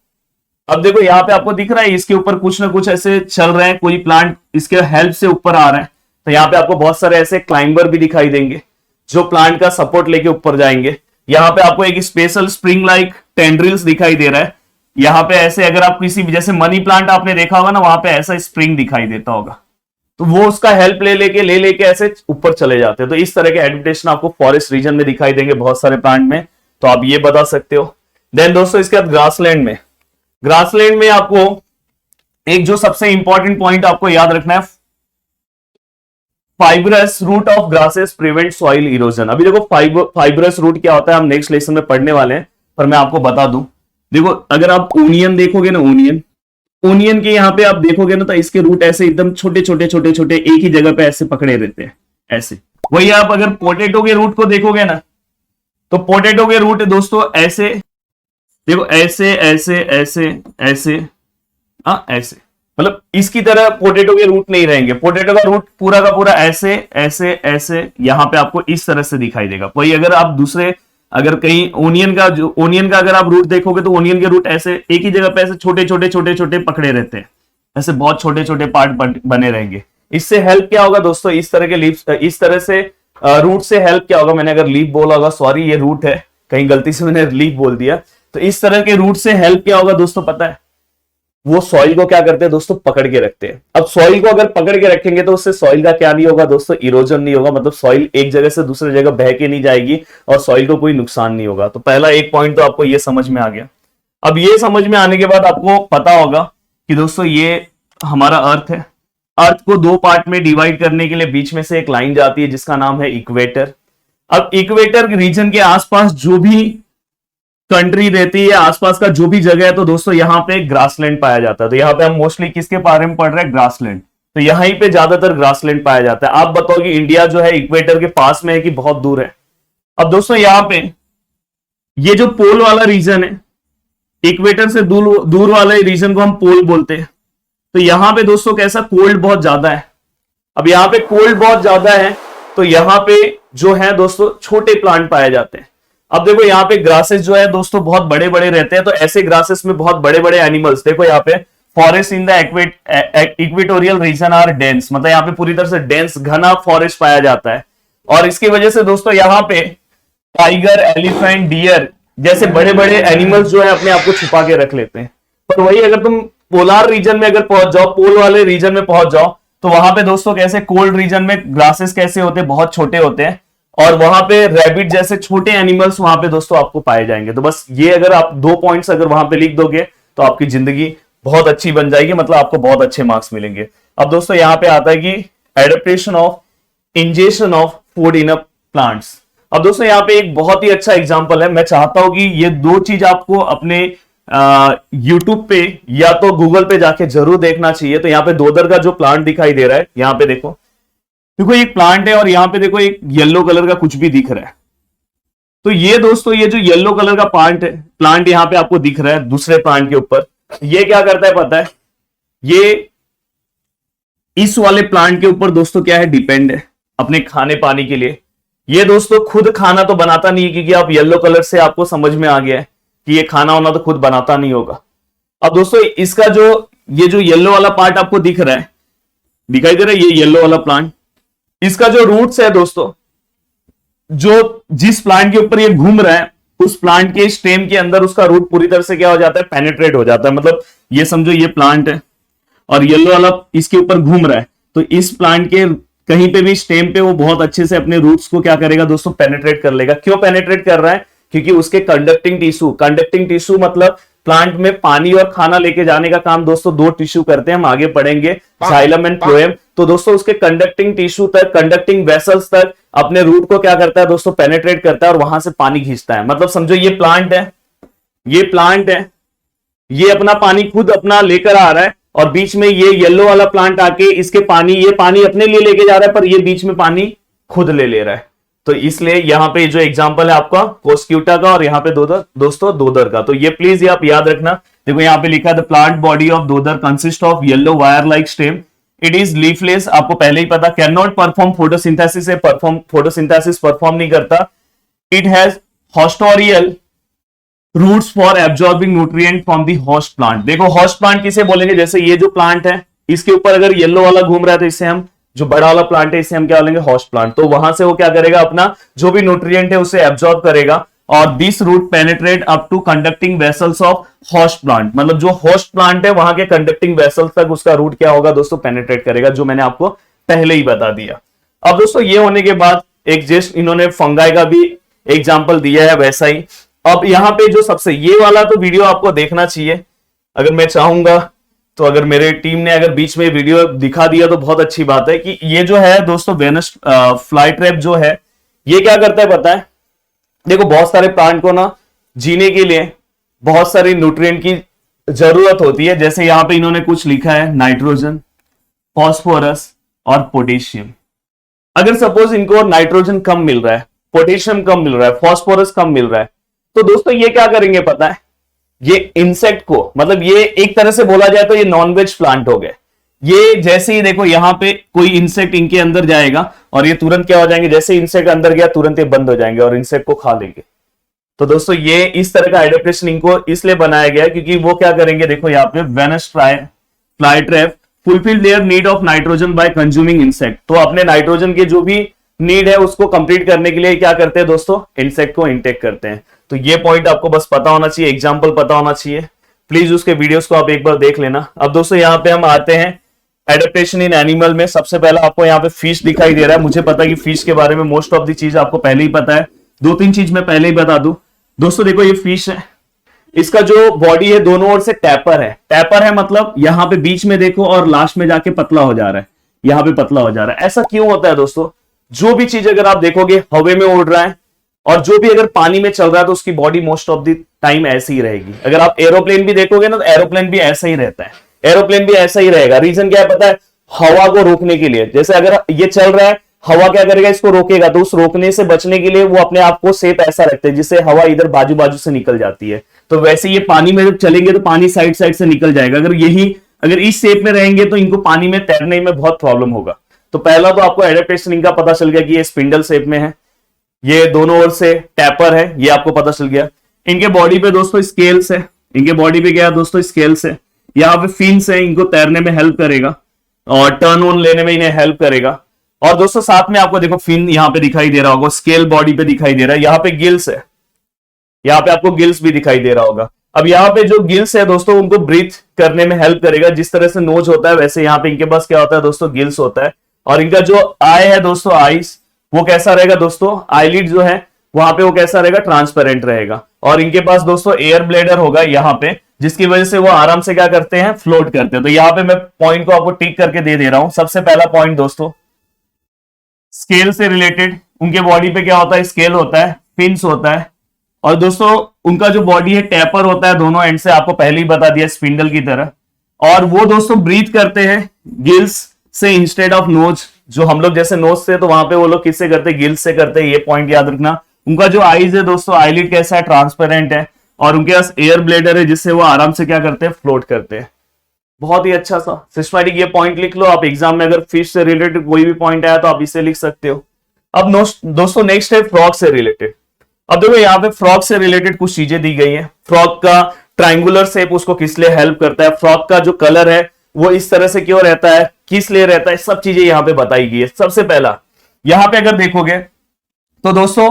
अब देखो यहाँ पे आपको दिख रहा है इसके ऊपर कुछ ना कुछ ऐसे चल रहे हैं, कोई प्लांट इसके हेल्प से ऊपर आ रहा है। तो यहाँ पे आपको बहुत सारे ऐसे क्लाइंबर भी दिखाई देंगे जो प्लांट का सपोर्ट लेके ऊपर जाएंगे। यहाँ पे आपको एक स्पेशल स्प्रिंग लाइक टेंड्रिल्स दिखाई दे रहा है। यहाँ पे ऐसे अगर आप किसी जैसे मनी प्लांट आपने देखा होगा ना, वहां पे ऐसा स्प्रिंग दिखाई देता होगा, तो वो उसका हेल्प ले लेके ऐसे ऊपर चले जाते हैं। तो इस तरह के एडप्टेशन आपको फॉरेस्ट रीजन में दिखाई देंगे बहुत सारे प्लांट में, तो आप ये बता सकते हो। देन दोस्तों इसके बाद ग्रासलैंड में आपको एक जो सबसे इंपॉर्टेंट पॉइंट आपको याद रखना है, fibrous root of grasses prevent soil erosion. अभी देखो फाइब्रस रूट क्या होता है हम नेक्स्ट लेसन में पढ़ने वाले हैं। पर मैं आपको बता दूं, देखो अगर आप ओनियन देखोगे ना, ओनियन के यहाँ पे आप देखोगे ना, तो इसके रूट ऐसे एकदम छोटे छोटे छोटे छोटे एक ही जगह पे ऐसे पकड़े रहते हैं ऐसे। वही आप अगर पोटैटो के रूट को देखोगे ना, तो पोटैटो के रूट दोस्तों ऐसे, देखो ऐसे ऐसे ऐसे ऐसे, हाँ ऐसे, मतलब इसकी तरह पोटैटो के रूट नहीं रहेंगे। पोटैटो का रूट पूरा का पूरा ऐसे ऐसे ऐसे यहां पे आपको इस तरह से दिखाई देगा। वही अगर आप दूसरे, अगर कहीं ओनियन का अगर आप रूट देखोगे, तो ओनियन के रूट ऐसे एक ही जगह पे ऐसे छोटे छोटे छोटे छोटे पकड़े रहते हैं, ऐसे बहुत छोटे छोटे पार्ट बने रहेंगे। इससे हेल्प क्या होगा दोस्तों, इस तरह के लीव्स, इस तरह से रूट से हेल्प क्या होगा, मैंने अगर लीफ बोला होगा, सॉरी ये रूट है, कहीं गलती से मैंने लीफ बोल दिया। तो इस तरह के रूट से हेल्प क्या होगा दोस्तों पता है, वो सॉइल को क्या करते हैं दोस्तों, पकड़ के रखते हैं। अब सॉइल को अगर पकड़ के रखेंगे तो उससे सॉइल का क्या नहीं होगा दोस्तों, इरोजन नहीं होगा, मतलब सॉइल एक जगह से दूसरी जगह बह के नहीं जाएगी और सॉइल को कोई नुकसान नहीं होगा। तो पहला एक पॉइंट तो आपको ये समझ में आ गया। अब ये समझ में आने के बाद आपको पता होगा कि दोस्तों ये हमारा अर्थ है। अर्थ को दो पार्ट में डिवाइड करने के लिए बीच में से एक लाइन जाती है जिसका नाम है इक्वेटर। अब इक्वेटर रीजन के आसपास जो भी कंट्री रहती है, आसपास का जो भी जगह है, तो दोस्तों यहाँ पे ग्रासलैंड पाया जाता है। तो यहाँ पे हम मोस्टली किसके बारे में पढ़ रहे हैं, ग्रासलैंड। तो यहीं पे ज्यादातर ग्रासलैंड पाया जाता है। आप बताओ कि इंडिया जो है इक्वेटर के पास में है कि बहुत दूर है। अब दोस्तों यहाँ पे ये जो पोल वाला रीजन है, इक्वेटर से दूर वाले रीजन को हम पोल बोलते हैं। तो यहां पे दोस्तों कैसा, कोल्ड बहुत ज्यादा है। अब यहाँ पे कोल्ड बहुत ज्यादा है, तो यहाँ पे जो है दोस्तों छोटे प्लांट पाए जाते हैं। अब देखो यहाँ पे ग्रासेस जो है दोस्तों बहुत बड़े बड़े रहते हैं, तो ऐसे ग्रासेस में बहुत बड़े बड़े एनिमल्स, देखो यहाँ पे forest in the equatorial region are dense, मतलब यहाँ पे पूरी तरह से डेंस घना फॉरेस्ट पाया जाता है। और इसकी वजह से दोस्तों यहाँ पे टाइगर, एलिफेंट, डियर जैसे बड़े बड़े एनिमल्स जो है अपने आप को छुपा के रख लेते हैं। पर वही अगर तुम पोलार रीजन में अगर पहुंच जाओ, पोल वाले रीजन में पहुंच जाओ, तो वहां पे दोस्तों कैसे कोल्ड रीजन में ग्रासेस कैसे होते हैं, बहुत छोटे होते हैं, और वहां पे रैबिट जैसे छोटे एनिमल्स वहां पे दोस्तों आपको पाए जाएंगे। तो बस ये अगर आप 2 पॉइंट्स अगर वहां पे लिख दोगे तो आपकी जिंदगी बहुत अच्छी बन जाएगी, मतलब आपको बहुत अच्छे मार्क्स मिलेंगे। अब दोस्तों यहाँ पे आता है कि adaptation of ingestion of food in plants. अब दोस्तों यहाँ पे एक बहुत ही अच्छा एग्जांपल है। मैं चाहता हूं कि ये 2 चीज आपको अपने यूट्यूब पे या तो गूगल पे जाके जरूर देखना चाहिए। तो यहाँ पे दोदर का जो प्लांट दिखाई दे रहा है, यहाँ पे देखो एक प्लांट है, और यहाँ पे देखो एक येलो कलर का कुछ भी दिख रहा है। तो ये दोस्तों ये जो येलो कलर का प्लांट यहाँ पे आपको दिख रहा है दूसरे प्लांट के ऊपर, ये क्या करता है पता है, ये इस वाले प्लांट के ऊपर दोस्तों क्या है, डिपेंड है अपने खाने पानी के लिए। ये दोस्तों खुद खाना तो बनाता नहीं है, क्योंकि आप येलो कलर से आपको समझ में आ गया है कि ये खाना होना तो खुद बनाता नहीं होगा। अब दोस्तों इसका ये जो येलो वाला पार्ट आपको दिख रहा है, दिखाई दे रहा है, ये येलो वाला प्लांट, इसका जो रूट्स है दोस्तों, जो जिस प्लांट के ऊपर ये घूम रहा है, उस प्लांट के स्टेम के अंदर उसका रूट पूरी तरह से क्या हो जाता है, पेनिट्रेट हो जाता है। मतलब ये समझो ये प्लांट है और येलो वाला इसके ऊपर घूम रहा है, तो इस प्लांट के कहीं पे भी स्टेम पे वो बहुत अच्छे से अपने रूट्स को क्या करेगा दोस्तों, पेनिट्रेट कर लेगा। क्यों पेनिट्रेट कर रहा है, क्योंकि उसके कंडक्टिंग टिश्यू मतलब प्लांट में पानी और खाना लेके जाने का काम दोस्तों 2 टिश्यू करते हैं, हम आगे पढ़ेंगे, जाइलम एंड फ्लोएम। तो दोस्तों उसके कंडक्टिंग टिश्यू तक, कंडक्टिंग वेसल्स तक अपने रूट को क्या करता है दोस्तों, पेनिट्रेट करता है और वहां से पानी खींचता है। मतलब समझो ये प्लांट है, ये अपना पानी खुद अपना लेकर आ रहा है, और बीच में ये येलो वाला प्लांट आके ये पानी अपने लिए लेके जा रहा है, पर ये बीच में पानी खुद ले रहा है। तो इसलिए यहां पे जो एग्जांपल है आपका कोस्क्यूटा का, और यहां पे दोस्तों दोदर का। तो ये प्लीज आप याद रखना। देखो यहां पे लिखा है the plant body of dodder consist of yellow wire like stem, it is leafless, आपको पहले ही पता, can not perform photosynthesis, photosynthesis perform नहीं करता। It has haustorial roots for absorbing nutrient from the host plant. देखो host plant किसे बोलेंगे, जैसे ये जो प्लांट है इसके ऊपर अगर येलो वाला घूम रहा है, तो इससे हम, जो बड़ा वाला प्लांट है इसे हम क्या बोलेंगे, होस्ट प्लांट। तो वहां से वो क्या करेगा, अपना जो भी न्यूट्रिएंट है उसे एब्जॉर्ब करेगा, और this root penetrate up to conducting vessels of host plant. मतलब जो होस्ट प्लांट है वहां के कंडक्टिंग वेसल्स तक उसका रूट क्या होगा दोस्तों, पेनिट्रेट करेगा, जो मैंने आपको पहले ही बता दिया। अब दोस्तों ये होने के बाद एक जस्ट इन्होंने फंगाई का भी एग्जाम्पल दिया है वैसा ही। अब यहाँ पे जो सबसे ये वाला तो वीडियो आपको देखना चाहिए, अगर मैं चाहूंगा तो, अगर मेरे टीम ने अगर बीच में वीडियो दिखा दिया तो बहुत अच्छी बात है। कि ये जो है दोस्तों वेनस फ्लाई ट्रैप जो है, ये क्या करता है पता है, देखो बहुत सारे प्लांट को ना जीने के लिए बहुत सारी न्यूट्रिएंट की जरूरत होती है। जैसे यहां पे इन्होंने कुछ लिखा है, नाइट्रोजन, फॉस्फोरस और पोटेशियम। अगर सपोज इनको नाइट्रोजन कम मिल रहा है, पोटेशियम कम मिल रहा है, फॉस्फोरस कम मिल रहा है, तो दोस्तों ये क्या करेंगे पता है, ये इंसेक्ट को, मतलब ये एक तरह से बोला जाए तो ये नॉनवेज प्लांट हो गए। ये जैसे ही देखो यहां पे कोई इंसेक्ट इनके अंदर जाएगा और ये तुरंत क्या हो जाएंगे, जैसे इंसेक्ट अंदर गया तुरंत ये बंद हो जाएंगे और इंसेक्ट को खा लेंगे। तो दोस्तों ये इस तरह का एडेप्टेशन इनको इसलिए बनाया गया है क्योंकि वो क्या करेंगे, देखो यहाँ पे Venus fly trap fulfil their need of nitrogen by consuming insect. तो अपने नाइट्रोजन के जो भी नीड है उसको कंप्लीट करने के लिए क्या करते हैं दोस्तों, इंसेक्ट को इंटेक करते हैं। तो ये पॉइंट आपको बस पता होना चाहिए, एग्जाम्पल पता होना चाहिए। प्लीज उसके वीडियोस को आप एक बार देख लेना। अब दोस्तों यहाँ पे हम आते हैं एडेप्टेशन इन एनिमल में। सबसे पहला आपको यहाँ पे फिश दिखाई दे रहा है। मुझे पता है कि फिश के बारे में मोस्ट ऑफ द चीज आपको पहले ही पता है, दो तीन चीज मैं पहले ही बता दूं। दोस्तों देखो ये फिश है, इसका जो बॉडी है दोनों ओर से टैपर है। टैपर है मतलब यहां पे बीच में देखो और लास्ट में जाके पतला हो जा रहा है, यहां पे पतला हो जा रहा है। ऐसा क्यों होता है दोस्तों, जो भी चीज अगर आप देखोगे हवा में उड़ रहा है और जो भी अगर पानी में चल रहा है तो उसकी body most of the time ऐसी ही रहेगी। अगर आप एरोप्लेन भी देखोगे ना तो एरोप्लेन भी ऐसा ही रहता है, एरोप्लेन भी ऐसा ही रहेगा। रीजन क्या है पता है, हवा को रोकने के लिए। जैसे अगर ये चल रहा है, हवा क्या करेगा, इसको रोकेगा, तो उस रोकने से बचने के लिए वो अपने आप को शेप ऐसा रखते हैं जिससे हवा इधर बाजू बाजू से निकल जाती है। तो वैसे ये पानी में जब चलेंगे तो पानी साइड साइड से निकल जाएगा। अगर इस शेप में रहेंगे तो इनको पानी में तैरने में बहुत प्रॉब्लम होगा। तो पहला तो आपको एडेप्टेशन इनका पता चल गया कि ये स्पिंडल शेप में है, ये दोनों ओर से टैपर है, ये आपको पता चल गया। इनके बॉडी पे दोस्तों स्केल्स है, इनके बॉडी पे क्या है दोस्तों, स्केल्स है। यहाँ पे फिन्स है, इनको तैरने में हेल्प करेगा और टर्न ऑन लेने में इन्हें हेल्प करेगा। और दोस्तों साथ में आपको देखो फिन यहाँ पे दिखाई दे रहा होगा, स्केल बॉडी पे दिखाई दे रहा है। यहाँ पे गिल्स है, यहाँ पे आपको गिल्स भी दिखाई दे रहा होगा। अब यहाँ पे जो गिल्स है दोस्तों उनको ब्रीथ करने में हेल्प करेगा। जिस तरह से नोज होता है वैसे यहाँ पे इनके पास क्या होता है दोस्तों, गिल्स होता है। और इनका जो आई है दोस्तों, आईज, वो कैसा रहेगा दोस्तों, आईलिड जो है वहां पे वो कैसा रहेगा, ट्रांसपेरेंट रहेगा। और इनके पास दोस्तों एयर ब्लेडर होगा यहाँ पे, जिसकी वजह से वो आराम से क्या करते हैं, फ्लोट करते हैं। तो यहाँ पे मैं पॉइंट को आपको टिक करके दे रहा हूं। सबसे पहला पॉइंट दोस्तों, स्केल से रिलेटेड, उनके बॉडी पे क्या होता है, स्केल होता है, फिन्स होता है। और दोस्तों उनका जो बॉडी है टैपर होता है दोनों एंड से, आपको पहले ही बता दिया, स्पिंडल की तरह। और वो दोस्तों ब्रीथ करते हैं गिल्स से इंस्टेड ऑफ नोज। जो हम लोग जैसे नोज से, तो वहां पे वो लोग किससे करते हैं, गिल्स से करते हैं। ये पॉइंट याद रखना। उनका जो आईज है दोस्तों, आईलिड कैसा है, ट्रांसपेरेंट है। और उनके पास एयर ब्लेडर है जिससे वो आराम से क्या करते हैं, फ्लोट करते हैं। बहुत ही अच्छा सा सिस्टमैटिक, ये पॉइंट लिख लो आप एग्जाम में। अगर फिश से रिलेटेड कोई भी पॉइंट आया तो आप इसे लिख सकते हो। अब दोस्तों नेक्स्ट है फ्रॉग से रिलेटेड। अब देखो यहाँ पे फ्रॉग से रिलेटेड कुछ चीजें दी गई है। फ्रॉग का ट्रायंगुलर शेप उसको किस लिए हेल्प करता है, फ्रॉग का जो कलर है वो इस तरह से क्यों रहता है, किस लिए रहता है, सब चीजें यहाँ पे बताई गई है। सबसे पहला यहाँ पे अगर देखोगे तो दोस्तों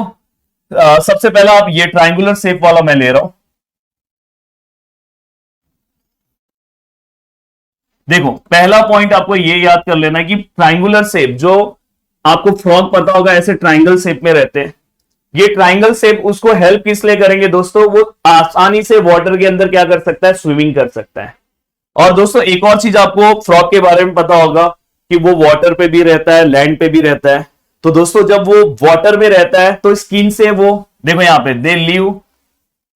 सबसे पहला आप ये ट्रायंगुलर शेप वाला मैं ले रहा हूं। देखो पहला पॉइंट आपको ये याद कर लेना है कि ट्रायंगुलर शेप, जो आपको फ्रॉग पता होगा ऐसे ट्रायंगल शेप में रहते हैं। ये ट्रायंगल शेप उसको हेल्प किस लिए करेंगे दोस्तों, वो आसानी से वाटर के अंदर क्या कर सकता है, स्विमिंग कर सकता है। और दोस्तों एक और चीज आपको फ्रॉग के बारे में पता होगा कि वो वाटर पे भी रहता है, लैंड पे भी रहता है। तो दोस्तों जब वो वाटर में रहता है तो स्किन से वो, देखो यहाँ पे, they live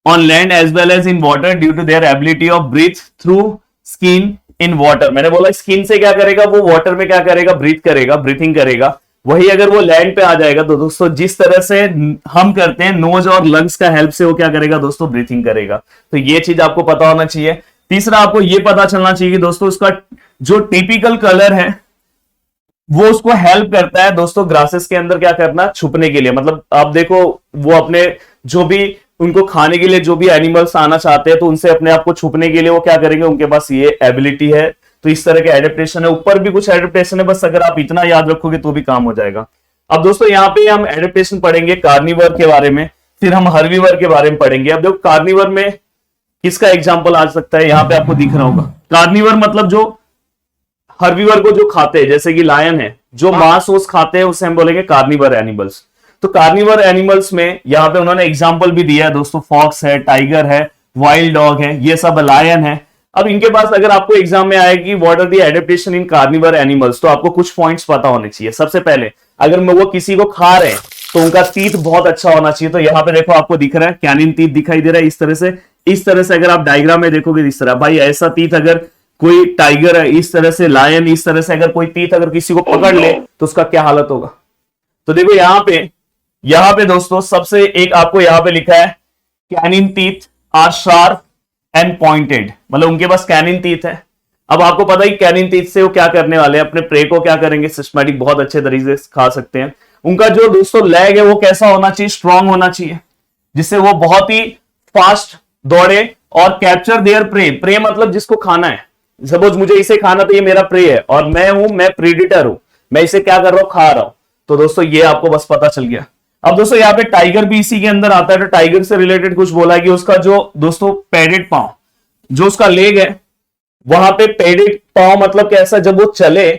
on land as well as in water due to their ability of breath through skin in water. मैंने बोला स्किन से क्या करेगा, वो वाटर में क्या करेगा, ब्रीथ करेगा, ब्रीथिंग करेगा। वही अगर वो लैंड पे आ जाएगा तो दोस्तों जिस तरह से हम करते हैं नोज और लंग्स का हेल्प से, वो क्या करेगा दोस्तों, ब्रीथिंग करेगा। तो ये चीज आपको पता होना चाहिए। तीसरा आपको ये पता चलना चाहिए कि दोस्तों उसका जो टिपिकल कलर है वो उसको हेल्प करता है दोस्तों ग्रासेस के अंदर क्या करना, छुपने के लिए। मतलब आप देखो वो अपने जो भी उनको खाने के लिए जो भी एनिमल्स आना चाहते हैं तो उनसे अपने आप को छुपने के लिए वो क्या करेंगे, उनके पास ये एबिलिटी है। तो इस तरह के एडेप्टेशन है। ऊपर भी कुछ एडेप्टेशन है, बस अगर आप इतना याद रखोगे तो भी काम हो जाएगा। अब दोस्तों यहाँ पे हम एडेप्टेशन पढ़ेंगे कार्निवर के बारे में, फिर हम हर्बीवर के बारे में पढ़ेंगे। अब देखो कार्निवर में किसका एग्जाम्पल आ सकता है, यहाँ पे आपको दिख रहा होगा। कार्निवर मतलब जो हर्बीवर को जो खाते हैं, जैसे कि लायन है, जो मांस ओस खाते हैं उसे हम बोलेंगे कार्निवर एनिमल्स। तो कार्निवर एनिमल्स में यहाँ पे उन्होंने एग्जाम्पल भी दिया है दोस्तों, फॉक्स है, टाइगर है, वाइल्ड डॉग है, ये सब लायन है। अब इनके पास अगर आपको एग्जाम में आएगी what are the adaptation in carnivore animals, तो आपको कुछ पॉइंट्स पता होने चाहिए। सबसे पहले अगर वो किसी को खा रहे हैं तो उनका टीथ बहुत अच्छा होना चाहिए। तो यहाँ पे देखो आपको दिख रहा है कैनिन टीथ दिखाई दे रहा है इस तरह से। इस तरह से अगर आप डायग्राम में देखोगे इस तरह, भाई ऐसा टीथ अगर कोई टाइगर है इस तरह से, लायन इस तरह से, अगर कोई टीथ अगर किसी को पकड़ ले तो उसका क्या हालत होगा। तो देखो यहाँ पे दोस्तों सबसे एक आपको यहाँ पे लिखा है canine teeth are sharp and pointed, मतलब उनके पास कैनिन टीथ है। अब आपको पता ही कैनिन टीथ से वो क्या करने वाले हैं, अपने प्रे को क्या करेंगे, सिस्टमैटिक बहुत अच्छे तरीके से खा सकते हैं। उनका जो दोस्तों लेग है वो कैसा होना चाहिए, स्ट्रांग होना चाहिए, जिससे वो बहुत ही फास्ट दौड़े और कैप्चर देयर प्रे। प्रे मतलब जिसको खाना है, सपोज मुझे इसे खाना तो ये मेरा प्रे है और मैं प्रेडिटर हूं, मैं इसे क्या कर रहा हूं, खा रहा हूं। तो दोस्तों ये आपको बस पता चल गया। अब दोस्तों यहाँ पे टाइगर भी इसी के अंदर आता है। तो टाइगर से रिलेटेड कुछ बोला है कि उसका जो दोस्तों पैडेड पांव, जो उसका लेग है वहां पे पैडेड पांव मतलब कैसा, जब वो चले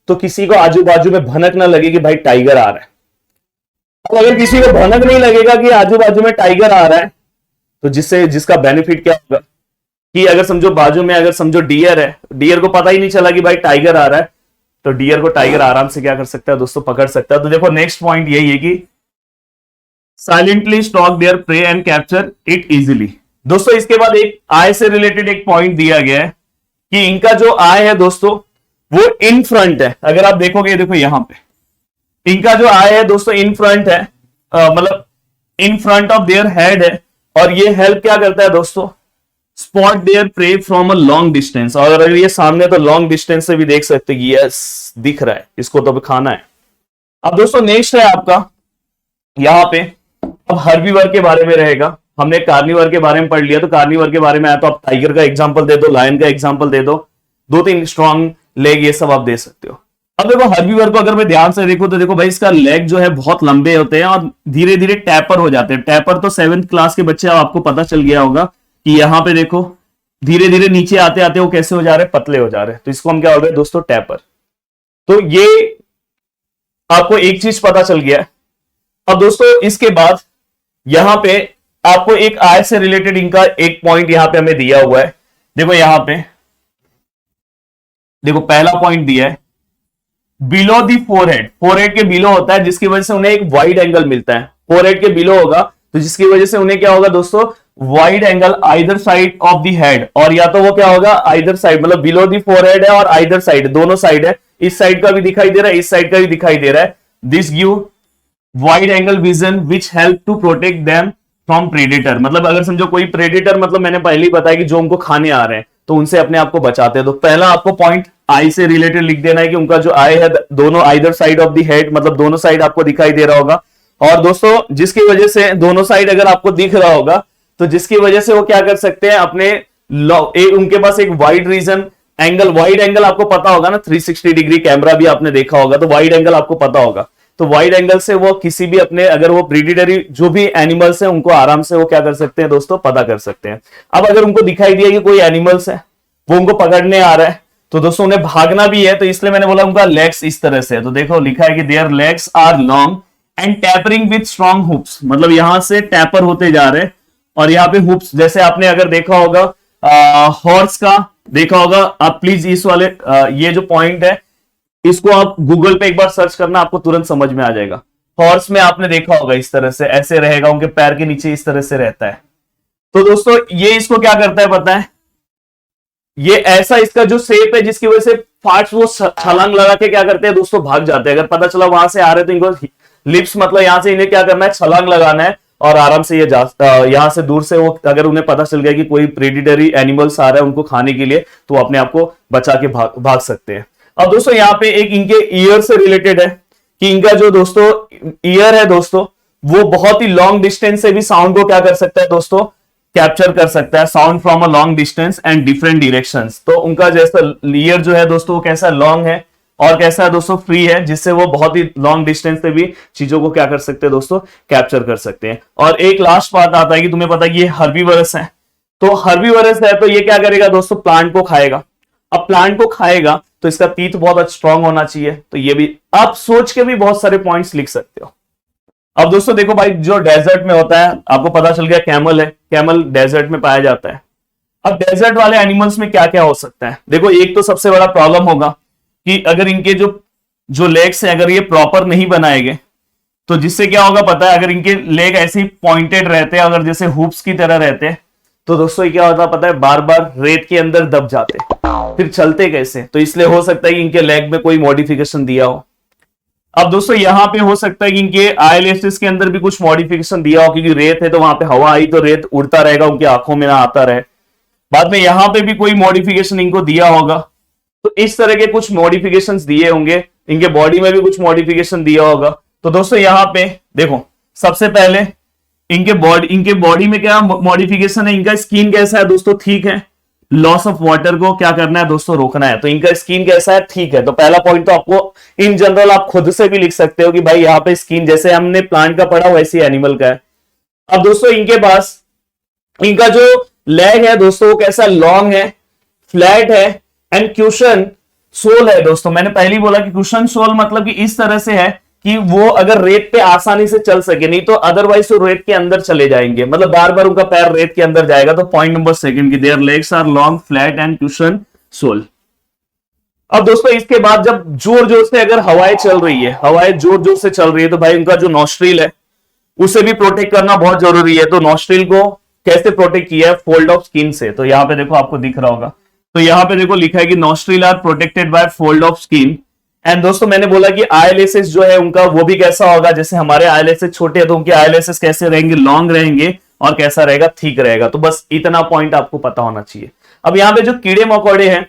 तो किसी को आजू बाजू में भनक ना लगे कि भाई टाइगर आ रहा है। अब अगर किसी को भनक नहीं लगेगा कि आजू बाजू में टाइगर आ रहा है, तो जिसका बेनिफिट क्या होगा कि अगर समझो बाजू में अगर समझो डियर है, डियर को पता ही नहीं चला कि भाई टाइगर आ रहा है, तो डियर को टाइगर आराम से क्या कर सकता है दोस्तों, पकड़ सकता है। तो देखो नेक्स्ट पॉइंट यही है कि silently stock there pray and capture it easily. दोस्तों इसके बाद एक आई से रिलेटेड एक पॉइंट दिया गया है कि इनका जो आई है दोस्तों वो इन फ्रंट है। अगर आप देखोगे देखो यहां पे इनका जो आई है दोस्तों इन फ्रंट है, मतलब in front of their head है। और ये हेल्प क्या करता है दोस्तों, spot there pray from a long distance. और अगर ये सामने तो लॉन्ग डिस्टेंस से भी देख सकते कि यस दिख रहा है, इसको तो खाना है। अब दोस्तों नेक्स्ट है आपका यहां पे, अब हर्बीवर के बारे में रहेगा। हमने कार्निवर के बारे में पढ़ लिया, तो कार्निवर के बारे में आया तो आप टाइगर का एग्जांपल दे दो, लायन का एग्जांपल दे दो, 2-3 स्ट्रॉन्ग लेग ये सब आप दे सकते हो। अब देखो हर्बीवर को अगर मैं ध्यान से देखूं तो देखो भाई इसका लेग जो है बहुत लंबे होते हैं और धीरे धीरे टैपर हो जाते हैं। टैपर तो 7th क्लास के बच्चे आपको पता चल गया होगा कि यहां पे देखो धीरे धीरे नीचे आते आते वो कैसे हो जा रहे हैं, पतले हो जा रहे हैं। तो इसको हम क्या बोल रहे हैं दोस्तों, टैपर। तो ये आपको एक चीज पता चल गया है। अब दोस्तों इसके बाद यहां पे आपको एक आई से रिलेटेड इनका एक पॉइंट यहां पे हमें दिया हुआ है। देखो यहां पे देखो पहला पॉइंट दिया है बिलो दी फोरहेड। फोरहेड के बिलो होता है जिसकी वजह से उन्हें एक वाइड एंगल मिलता है। फोरहेड के बिलो होगा तो जिसकी वजह से उन्हें क्या होगा दोस्तों, wide angle either side of the head. और या तो वो क्या होगा आइदर साइड, मतलब बिलो दी फोरहेड है और आइदर साइड, दोनों साइड है। इस साइड का भी दिखाई दे रहा है, इस साइड का भी दिखाई दे रहा है। This give wide angle vision which help to protect them from predator. मतलब अगर समझो कोई प्रेडेटर, मतलब मैंने पहले ही बताया कि जो उनको खाने आ रहे हैं तो उनसे अपने आप को बचाते हैं। तो पहला आपको पॉइंट आई से रिलेटेड लिख देना है कि उनका जो आई है दोनों either side of the head, मतलब दोनों साइड आपको दिखाई दे रहा होगा। और दोस्तों जिसकी वजह से दोनों साइड अगर आपको दिख रहा होगा तो जिसकी वजह से वो क्या कर सकते हैं अपने उनके पास एक wide region angle, wide angle आपको पता होगा ना, 360 डिग्री कैमरा भी आपने देखा होगा, तो वाइड एंगल आपको पता होगा। तो वाइड एंगल से वो किसी भी अपने, अगर वो प्रीडेटरी जो भी एनिमल्स हैं उनको आराम से वो क्या कर सकते हैं दोस्तों, पता कर सकते हैं। अब अगर उनको दिखाई दिया कि कोई एनिमल्स है वो उनको पकड़ने आ रहा है तो दोस्तों उन्हें भागना भी है, तो इसलिए मैंने बोला उनका लेग्स इस तरह से है। तो देखो लिखा है कि their legs are long and tapering with strong hoops, मतलब यहां से टैपर होते जा रहे हैं। और यहाँ पे हुप्स, जैसे आपने अगर देखा होगा हॉर्स का देखा होगा, आप प्लीज इस वाले ये जो पॉइंट है इसको आप गूगल पे एक बार सर्च करना, आपको तुरंत समझ में आ जाएगा। हॉर्स में आपने देखा होगा इस तरह से ऐसे रहेगा, उनके पैर के नीचे इस तरह से रहता है। तो दोस्तों ये इसको क्या करता है पता है, ये ऐसा इसका जो शेप है जिसकी वजह से फार्ट्स वो छलांग लगा के क्या करते हैं दोस्तों, भाग जाते हैं। अगर पता चला वहां से आ रहे तो इनको लिप्स, मतलब यहां से इन्हें क्या करना है, छलांग लगाना है और आराम से ये यहां से दूर से वो, अगर उन्हें पता चल गया कि कोई प्रेडिटरी एनिमल्स आ रहा है उनको खाने के लिए, तो अपने आप को बचा के भाग सकते हैं। अब दोस्तों यहाँ पे एक इनके ईयर से रिलेटेड है कि इनका जो दोस्तों ईयर है दोस्तों वो बहुत ही लॉन्ग डिस्टेंस से भी साउंड को क्या कर सकता है दोस्तों, कैप्चर कर सकता है, sound from a long distance and different directions. तो उनका जैसा ईयर जो है दोस्तों वो कैसा लॉन्ग है और कैसा है दोस्तों फ्री है, जिससे वो बहुत ही लॉन्ग डिस्टेंस से भी चीजों को क्या कर सकते हैं दोस्तों, कैप्चर कर सकते हैं। और एक लास्ट बात आता है कि तुम्हें पता है कि ये हर्बीवरस है, तो हर्बीवरस है तो ये क्या करेगा दोस्तों, प्लांट को खाएगा। अब प्लांट को खाएगा तो इसका टीथ बहुत स्ट्रांग होना चाहिए। तो ये भी आप सोच के भी बहुत सारे पॉइंट्स लिख सकते हो। अब दोस्तों देखो भाई जो डेजर्ट में होता है, आपको पता चल गया कैमल है, कैमल डेजर्ट में पाया जाता है। अब डेजर्ट वाले एनिमल्स में क्या क्या हो सकता है, देखो एक तो सबसे बड़ा प्रॉब्लम होगा कि अगर इनके जो लेग्स हैं अगर ये प्रॉपर नहीं बनाए गए तो जिससे क्या होगा पता है, अगर इनके लेग ऐसे ही पॉइंटेड रहते हैं, अगर जैसे हुप्स की तरह रहते हैं, तो दोस्तों क्या होता पता है, बार बार रेत के अंदर दब जाते, फिर चलते कैसे। तो इसलिए हो सकता है कि इनके लेग में कोई मॉडिफिकेशन दिया हो। अब दोस्तों यहाँ पे हो सकता है कि इनके आईएलएसएस के अंदर भी कुछ मॉडिफिकेशन दिया हो, क्योंकि रेत है तो वहां पे हवा आई तो रेत उड़ता रहेगा, उनकी आंखों में ना आता रहे। बाद में यहाँ पे भी कोई मॉडिफिकेशन इनको दिया होगा, तो इस तरह के कुछ मॉडिफिकेशन दिए होंगे। इनके बॉडी में भी कुछ मॉडिफिकेशन दिया होगा। तो दोस्तों यहाँ पे देखो, सबसे पहले इनके बॉडी में क्या मॉडिफिकेशन है, इनका स्किन कैसा है दोस्तों, ठीक है। लॉस ऑफ वाटर को क्या करना है दोस्तों, रोकना है। तो इनका स्किन कैसा है, ठीक है। तो पहला पॉइंट तो आपको इन जनरल आप खुद से भी लिख सकते हो कि भाई यहाँ पे स्किन जैसे हमने प्लांट का पढ़ा वैसे एनिमल का है। अब दोस्तों इनके पास इनका जो लेग है दोस्तों वो कैसा, लॉन्ग है, फ्लैट है एंड क्यूशन सोल है। दोस्तों मैंने पहले ही बोला कि क्यूशन सोल मतलब कि इस तरह से है कि वो अगर रेत पे आसानी से चल सके, नहीं तो अदरवाइज वो रेत के अंदर चले जाएंगे, मतलब बार बार उनका पैर रेत के अंदर जाएगा। तो पॉइंट नंबर सेकंड की their legs are long, flat and cushion sole. अब दोस्तों इसके बाद जब जोर जोर से अगर हवाएं चल रही है, हवाएं जोर जोर से चल रही है, तो भाई उनका जो नॉस्ट्रिल है उसे भी प्रोटेक्ट करना बहुत जरूरी है। तो नॉस्ट्रिल को कैसे प्रोटेक्ट किया है, फोल्ड ऑफ स्किन से। तो यहां पे देखो, आपको दिख रहा होगा, तो यहां पे देखो लिखा है कि nostril are protected by fold of skin. And दोस्तों मैंने बोला कि आईएलएसएस जो है उनका वो भी कैसा होगा, जैसे हमारे आईएलएसएस छोटे हैं तो उनके आईएलएसएस कैसे रहेंगे, लॉन्ग रहेंगे, और कैसा रहेगा, ठीक रहेगा। तो बस इतना पॉइंट आपको पता होना चाहिए। अब यहाँ पे जो कीड़े मकोड़े हैं,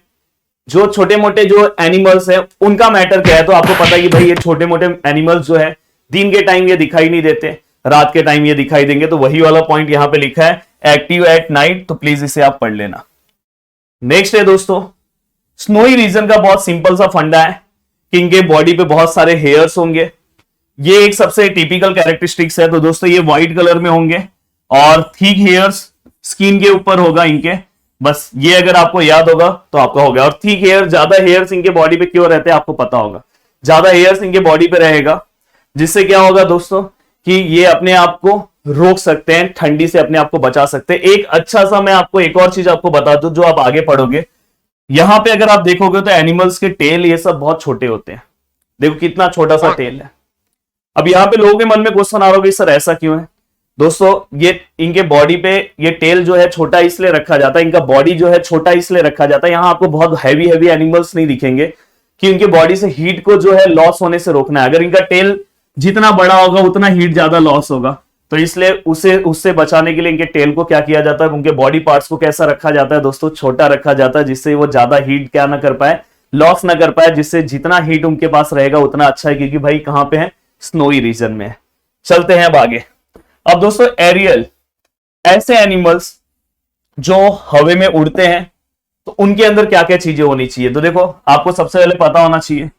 जो छोटे मोटे जो एनिमल्स हैं, उनका मैटर क्या है, तो आपको पता है कि भाई ये छोटे मोटे एनिमल्स जो है दिन के टाइम ये दिखाई नहीं देते, रात के टाइम ये दिखाई देंगे। तो वही वाला पॉइंट यहां पे लिखा है, एक्टिव एट नाइट। तो प्लीज इसे आप पढ़ लेना। नेक्स्ट है दोस्तों, स्नोई रीजन का बहुत सिंपल सा फंडा है कि इनके बॉडी पे बहुत सारे हेयर्स होंगे। ये एक सबसे टिपिकल कैरेक्टरिस्टिक्स है। तो दोस्तों ये व्हाइट कलर में होंगे और थिक हेयर्स स्किन के ऊपर होगा इनके। बस ये अगर आपको याद होगा तो आपका हो गया। और थिक हेयर, ज्यादा हेयर्स इनके बॉडी पे क्यों रहते हैं आपको पता होगा, ज्यादा हेयर्स इनके बॉडी पे रहेगा, जिससे क्या होगा दोस्तों कि ये अपने आप को रोक सकते हैं, ठंडी से अपने आप को बचा सकते हैं। एक अच्छा सा मैं आपको एक और चीज आपको बता दूं जो आप आगे पढ़ोगे, यहां पे अगर आप देखोगे तो एनिमल्स के टेल ये सब बहुत छोटे होते हैं। देखो कितना छोटा सा टेल है। अब यहाँ पे लोगों के मन में क्वेश्चन आ रहा होगा सर ऐसा क्यों है। दोस्तों ये इनके बॉडी पे ये टेल जो है छोटा इसलिए रखा जाता है, इनका बॉडी जो है छोटा इसलिए रखा जाता है। यहाँ आपको बहुत हैवी एनिमल्स नहीं दिखेंगे कि इनके बॉडी से हीट को जो है लॉस होने से रोकना है। अगर इनका टेल जितना बड़ा होगा उतना हीट ज्यादा लॉस होगा, तो इसलिए उससे बचाने के लिए इनके टेल को क्या किया जाता है, उनके बॉडी पार्ट्स को कैसा रखा जाता है दोस्तों, छोटा रखा जाता है, जिससे वो ज्यादा हीट क्या ना कर पाए, लॉस ना कर पाए, जिससे जितना हीट उनके पास रहेगा उतना अच्छा है। क्योंकि भाई कहां पे है, स्नोई रीजन में। चलते हैं अब आगे। अब दोस्तों एरियल, ऐसे एनिमल्स जो हवा में उड़ते हैं, तो उनके अंदर क्या क्या चीजें होनी चाहिए। तो देखो आपको सबसे पहले पता होना चाहिए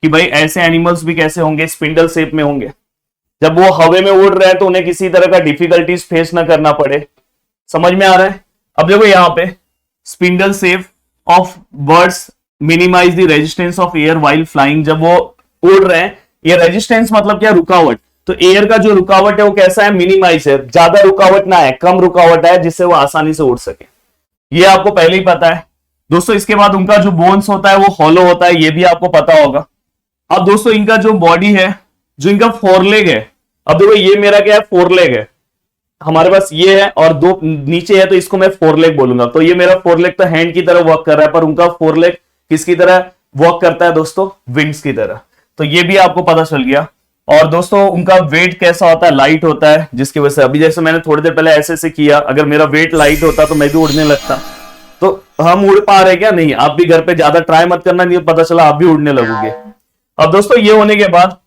कि भाई ऐसे एनिमल्स भी कैसे होंगे, स्पिंडल शेप में होंगे। जब वो हवा में उड़ रहे हैं तो उन्हें किसी तरह का डिफिकल्टीज फेस ना करना पड़े। समझ में आ रहा है। अब देखो यहाँ पे spindle shape of birds minimise the resistance of air while flying. जब वो उड़ रहे हैं, ये रेजिस्टेंस मतलब क्या, रुकावट। तो एयर का जो रुकावट है वो कैसा है, मिनिमाइज है, ज्यादा रुकावट ना है, कम रुकावट है, जिससे वो आसानी से उड़ सके। ये आपको पहले ही पता है दोस्तों। इसके बाद उनका जो बोन्स होता है वो हॉलो होता है, ये भी आपको पता होगा। अब दोस्तों इनका जो बॉडी है, जो इनका फोरलेग है, अब देखो ये मेरा क्या है, फोरलेग है, हमारे पास ये है और दो नीचे है, तो इसको मैं फोरलेग बोलूंगा। तो ये मेरा फोरलेग तो हैंड की तरह वर्क कर रहा है, पर उनका फोरलेग किसकी तरह वर्क करता है दोस्तों, विंग्स की तरह। तो ये भी आपको पता चल गया। और दोस्तों उनका वेट कैसा होता है, लाइट होता है, जिसकी वजह से अभी जैसे मैंने थोड़ी देर पहले ऐसे किया, अगर मेरा वेट लाइट होता तो मैं भी उड़ने लगता। तो हम उड़ पा रहे क्या, नहीं। आप भी घर पे ज्यादा ट्राई मत करना, नहीं पता चला आप भी उड़ने लगोगे। अब दोस्तों ये होने के बाद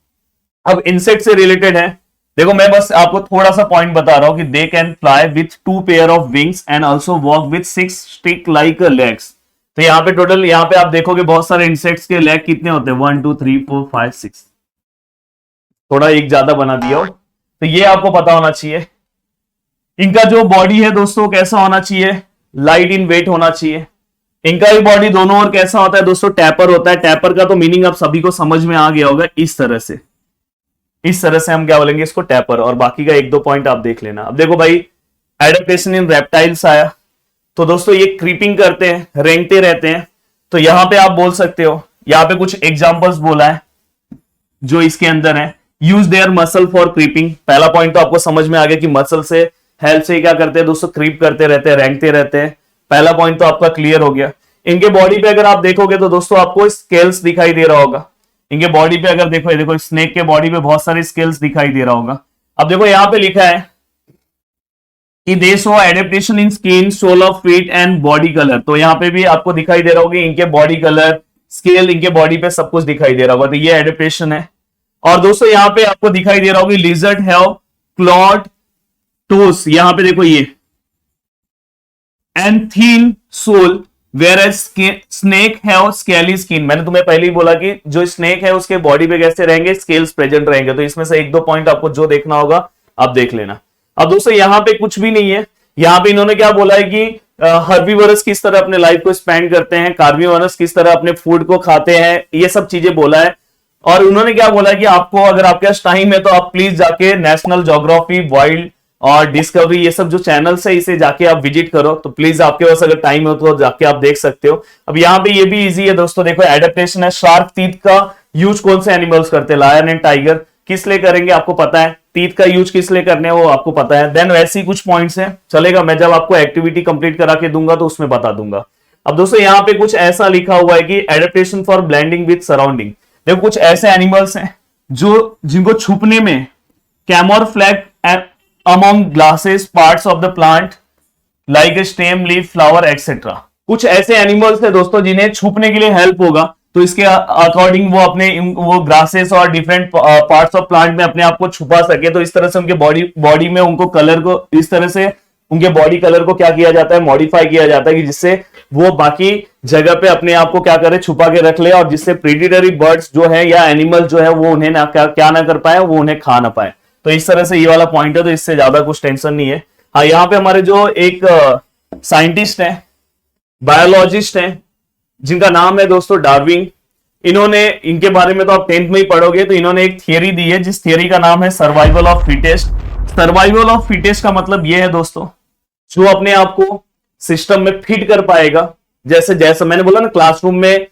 अब इंसेक्ट से रिलेटेड है। देखो मैं बस आपको थोड़ा सा पॉइंट बता रहा हूं कि they can fly with 2 pair of wings and also walk with 6 stick like legs. तो यहाँ पे टोटल, यहाँ पे आप देखोगे बहुत सारे इंसेक्ट्स के लेग कितने होते हैं, 1 2 3 4 5 6, थोड़ा एक ज्यादा बना दिया हो। तो ये आपको पता होना चाहिए। इनका जो बॉडी है दोस्तों कैसा होना चाहिए, लाइट इन वेट होना चाहिए। इनका भी बॉडी दोनों ओर कैसा होता है दोस्तों, टैपर होता है। टैपर का तो मीनिंग आप सभी को समझ में आ गया होगा, इस तरह से, इस तरह से हम क्या बोलेंगे इसको, टैपर। और बाकी का 1-2 पॉइंट आप देख लेना। अब देखो भाई एडेप्टेशन इन रेप्टाइल्स आया, तो दोस्तों ये क्रीपिंग करते हैं, रेंगते रहते हैं। तो यहां पे आप बोल सकते हो, यहां पे कुछ एग्जांपल्स बोला है जो इसके अंदर है। Use their muscle for creeping. पहला पॉइंट तो आपको समझ में आ गया कि मसल से हेल्प से क्या करते हैं दोस्तों, क्रीप करते रहते हैं, रेंगते रहते हैं। पहला पॉइंट तो आपका क्लियर हो गया। इनके बॉडी पे अगर आप देखोगे तो दोस्तों आपको स्केल्स दिखाई दे रहा होगा। इनके बॉडी पे अगर देखो, देखो स्नेक के बॉडी पे बहुत सारे स्केल्स दिखाई दे रहा होगा। अब देखो यहां पे लिखा है कि they show adaptation in skin, sole of feet and body colour. तो यहाँ पे भी आपको दिखाई दे रहा होगा इनके बॉडी कलर, स्केल, इनके बॉडी पे सब कुछ दिखाई दे रहा होगा। तो ये एडेप्टेशन है। और दोस्तों यहाँ पे आपको दिखाई दे रहा होगा लिजर्ड हैव क्लॉड टोस, यहां पे देखो ये, and thin sole, where snake have scaly skin. मैंने तुम्हें पहले ही बोला कि जो स्नेक है उसके बॉडी पे कैसे रहेंगे, स्केल्स प्रेजेंट रहेंगे। तो इसमें से एक दो पॉइंट आपको जो देखना होगा आप देख लेना। अब दोस्तों यहाँ पे कुछ भी नहीं है। यहाँ पे इन्होंने क्या बोला है कि हर्बीवरस किस तरह अपने लाइफ को स्पेंड करते हैं, कार्निवोरस किस तरह अपने फूड को खाते हैं, ये सब चीजें बोला है। और उन्होंने क्या बोला है कि आपको अगर आपके पास टाइम है तो आप प्लीज जाके नेशनल ज्योग्राफी, वाइल्ड और डिस्कवरी, ये सब जो चैनल्स है इसे जाके आप विजिट करो। तो प्लीज आपके पास अगर टाइम हो तो जाके आप देख सकते हो। अब यहाँ पे ये भी इजी है दोस्तों, देखो एडेप्टेशन है। शार्क टीथ का यूज कौन से एनिमल्स करते हैं, लायन एंड टाइगर। किस लिए करेंगे आपको पता है, टीथ का यूज किस लिए करने हैं वो आपको पता है। देन वैसे ही कुछ पॉइंट्स हैं, चलेगा, मैं जब आपको एक्टिविटी कंप्लीट करा के दूंगा तो उसमें बता दूंगा। अब दोस्तों यहाँ पे कुछ ऐसा लिखा हुआ है कि adaptation for blending with surrounding. देखो कुछ ऐसे एनिमल्स हैं जो जिनको छुपने में, camouflage among glasses parts of the plant like stem, leaf, flower etcetera. कुछ ऐसे एनिमल्स है दोस्तों जिन्हें छुपने के लिए हेल्प होगा, तो इसके अकॉर्डिंग वो अपने वो ग्रासेस और डिफरेंट पार्ट्स ऑफ प्लांट में अपने आप को छुपा सके। तो इस तरह से उनके बॉडी में उनको कलर को, इस तरह से उनके बॉडी कलर को क्या किया जाता है, मॉडिफाई किया जाता है कि जिससे वो बाकी जगह पे अपने आप को क्या करे, छुपा के रख ले, और जिससे प्रीडेटरी बर्ड्स जो है या एनिमल जो है वो उन्हें ना क्या ना कर पाए, वो उन्हें खा ना पाए। तो इस तरह से ये वाला पॉइंट है, तो इससे ज्यादा कुछ टेंशन नहीं है। हाँ, यहाँ पे हमारे जो एक साइंटिस्ट है, बायोलॉजिस्ट है, जिनका नाम है दोस्तों डार्विन, इन्होंने, इनके बारे में तो आप 10th में ही पढ़ोगे, तो इन्होंने एक थियरी दी है जिस थियरी का नाम है survival of fittest. Survival of fittest का मतलब यह है दोस्तों, जो अपने आप को सिस्टम में फिट कर पाएगा। जैसे जैसे मैंने बोला ना, क्लासरूम में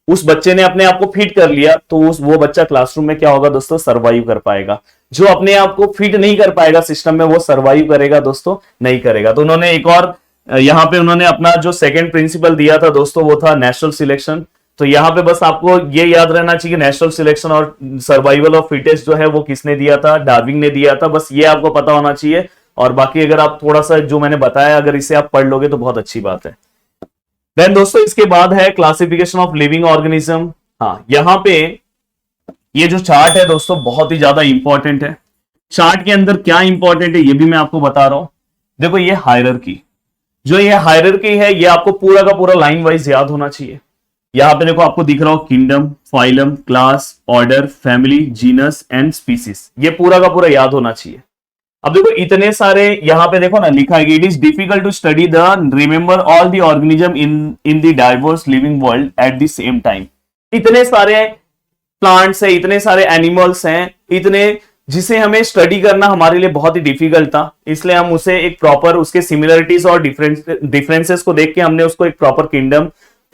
उस बच्चे ने अपने आप को फिट कर लिया, तो वो बच्चा क्लासरूम में क्या होगा दोस्तों, सर्वाइव कर पाएगा। जो अपने आप को फिट नहीं कर पाएगा सिस्टम में, वो सर्वाइव करेगा दोस्तों, नहीं करेगा। तो उन्होंने एक और यहाँ पे उन्होंने अपना जो सेकंड प्रिंसिपल दिया था दोस्तों, वो था नेचुरल सिलेक्शन। तो यहाँ पे बस आपको ये याद रहना चाहिए, नेचुरल सिलेक्शन और सर्वाइवल ऑफ फिटेस्ट जो है वो किसने दिया था, डार्विन ने दिया था। बस ये आपको पता होना चाहिए। और बाकी अगर आप थोड़ा सा जो मैंने बताया, अगर इसे आप पढ़ लोगे तो बहुत अच्छी बात है। देन दोस्तों इसके बाद है क्लासिफिकेशन ऑफ लिविंग ऑर्गेनिज्म। हाँ, यहाँ पे ये जो चार्ट है दोस्तों बहुत ही ज्यादा इंपॉर्टेंट है। चार्ट के अंदर क्या इंपॉर्टेंट है ये भी मैं आपको बता रहा हूं। देखो ये हायरार्की, जो ये हायरार्की है ये आपको पूरा का पूरा लाइन वाइज याद होना चाहिए। यहां पे देखो आपको दिख रहा हो kingdom, phylum, class, order, family, genus and species, ये पूरा का पूरा याद होना चाहिए। अब देखो इतने सारे यहाँ पे देखो ना लिखा है कि it is difficult to study the remember all the organism in the diverse living world at the same time. इतने सारे प्लांट्स है, इतने सारे एनिमल्स हैं, इतने, जिसे हमें स्टडी करना हमारे लिए बहुत ही डिफिकल्ट था। इसलिए हम उसे एक प्रॉपर उसके सिमिलरिटीज और डिफरेंसेस को देख के हमने उसको एक proper kingdom,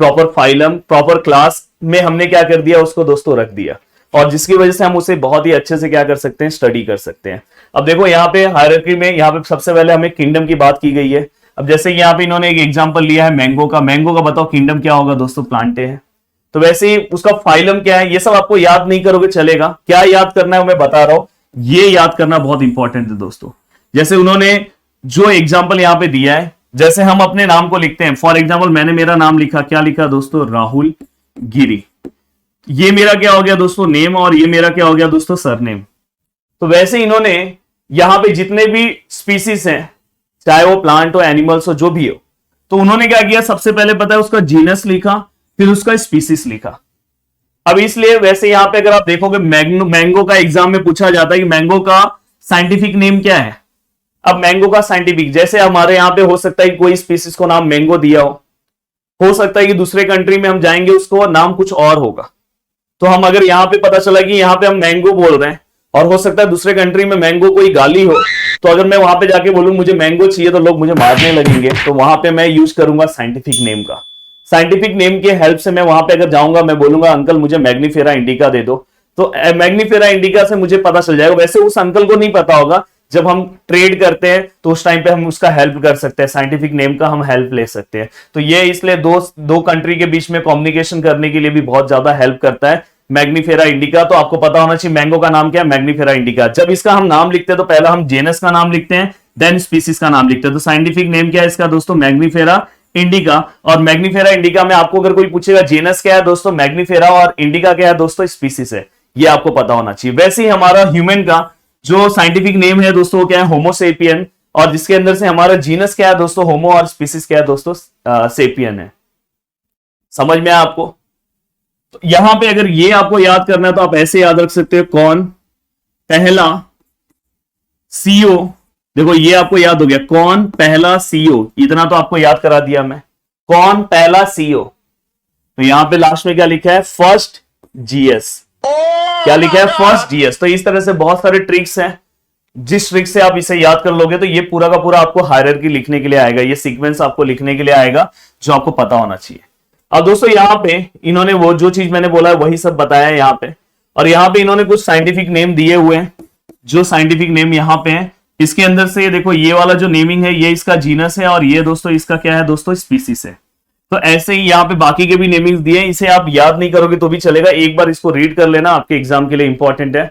proper phylum, proper class में हमने क्या कर दिया, उसको दोस्तों रख दिया। और जिसकी वजह से हम उसे बहुत ही अच्छे से क्या कर सकते हैं, स्टडी कर सकते हैं। अब देखो यहाँ पे हायरार्की में, यहाँ पे सबसे पहले हमें किंगडम की बात की गई है। अब जैसे यहाँ पे इन्होंने एक एग्जांपल लिया है मैंगो का। मैंगो का बताओ किंगडम क्या होगा दोस्तों, प्लांटे हैं। तो वैसे ही उसका फाइलम क्या है, ये सब आपको याद नहीं करोगे चलेगा। क्या याद करना है मैं बता रहा हूं, ये याद करना बहुत इंपॉर्टेंट है दोस्तों। जैसे उन्होंने जो एग्जाम्पल यहाँ पे दिया है, जैसे हम अपने नाम को लिखते हैं, फॉर एग्जाम्पल मैंने मेरा नाम लिखा, क्या लिखा दोस्तों, राहुल गिरी। ये मेरा क्या हो गया दोस्तों, नेम, और ये मेरा क्या हो गया दोस्तों, सरनेम। तो वैसे इन्होंने यहां पे जितने भी स्पीसीज हैं, चाहे वो प्लांट हो, एनिमल्स हो, जो भी हो, तो उन्होंने क्या किया, सबसे पहले पता है उसका जीनस लिखा, फिर उसका स्पीसीज लिखा। अब इसलिए वैसे यहां पे अगर आप देखोगे मैंगो का एग्जाम में पूछा जाता है कि मैंगो का साइंटिफिक नेम क्या है। अब मैंगो का साइंटिफिक, जैसे हमारे यहां पे हो सकता है कि कोई स्पीसीज को नाम मैंगो दिया हो सकता है कि दूसरे कंट्री में हम जाएंगे उसको नाम कुछ और होगा। तो हम अगर यहाँ पे पता चला कि यहाँ पे हम मैंगो बोल रहे हैं, और हो सकता है दूसरे कंट्री में मैंगो कोई गाली हो, तो अगर मैं वहां पे जाके बोलूं मुझे मैंगो चाहिए, तो लोग मुझे मारने लगेंगे। तो वहां पे मैं यूज करूंगा साइंटिफिक नेम का। साइंटिफिक नेम के हेल्प से मैं वहां पे अगर जाऊंगा, मैं बोलूंगा अंकल मुझे मैग्नीफेरा इंडिका दे दो, तो मैग्निफेरा इंडिका से मुझे पता चल जाएगा। वैसे उस अंकल को नहीं पता होगा, जब हम ट्रेड करते हैं तो उस टाइम पे हम उसका हेल्प कर सकते हैं, साइंटिफिक नेम का हम हेल्प ले सकते हैं। तो ये इसलिए दो कंट्री के बीच में कम्युनिकेशन करने के लिए भी बहुत ज्यादा हेल्प करता है मैग्निफेरा इंडिका। तो आपको पता होना चाहिए मैंगो का नाम क्या है, मैग्निफेरा इंडिका। जब इसका हम नाम लिखते हैं तो पहला हम जेनस का नाम लिखते हैं, देन स्पीसीज का नाम लिखते हैं। तो साइंटिफिक नेम क्या है इसका दोस्तों, मैग्निफेरा इंडिका। और मैग्निफेरा इंडिका में आपको अगर कोई पूछेगा जेनस क्या है दोस्तों, मैग्निफेरा, और इंडिका क्या है दोस्तों, स्पीसीज है। ये आपको पता होना चाहिए। वैसे ही हमारा ह्यूमन का जो साइंटिफिक नेम है दोस्तों क्या है, होमोसेपियन। और जिसके अंदर से हमारा जीनस क्या है दोस्तों, होमो, और स्पीसीज क्या है दोस्तों, सेपियन है। समझ में आया आपको? तो यहां पे अगर ये आपको याद करना है तो आप ऐसे याद रख सकते हो, कौन पहला सीईओ। देखो ये आपको याद हो गया, कौन पहला सीईओ, इतना तो आपको याद करा दिया मैं, कौन पहला सीईओ। तो यहां पे लास्ट में क्या लिखा है, फर्स्ट जीएस। क्या लिखा है, फर्स्ट जीएस। तो इस तरह से बहुत सारे ट्रिक्स हैं, जिस ट्रिक से आप इसे याद कर लोगे तो ये पूरा का पूरा आपको हायरार्की लिखने के लिए आएगा, ये सीक्वेंस आपको लिखने के लिए आएगा जो आपको पता होना चाहिए। अब दोस्तों यहाँ पे इन्होंने वो जो चीज मैंने बोला है वही सब बताया है यहाँ पे। और यहाँ पे इन्होंने कुछ साइंटिफिक नेम दिए हुए हैं, जो साइंटिफिक नेम यहाँ पे है। इसके अंदर से देखो ये वाला जो नेमिंग है ये इसका जीनस है, और ये दोस्तों इसका क्या है दोस्तों, स्पीसीज है। तो ऐसे ही यहाँ पे बाकी के भी नेमिंग्स दिए हैं, इसे आप याद नहीं करोगे तो भी चलेगा, एक बार इसको रीड कर लेना, आपके एग्जाम के लिए इंपॉर्टेंट है।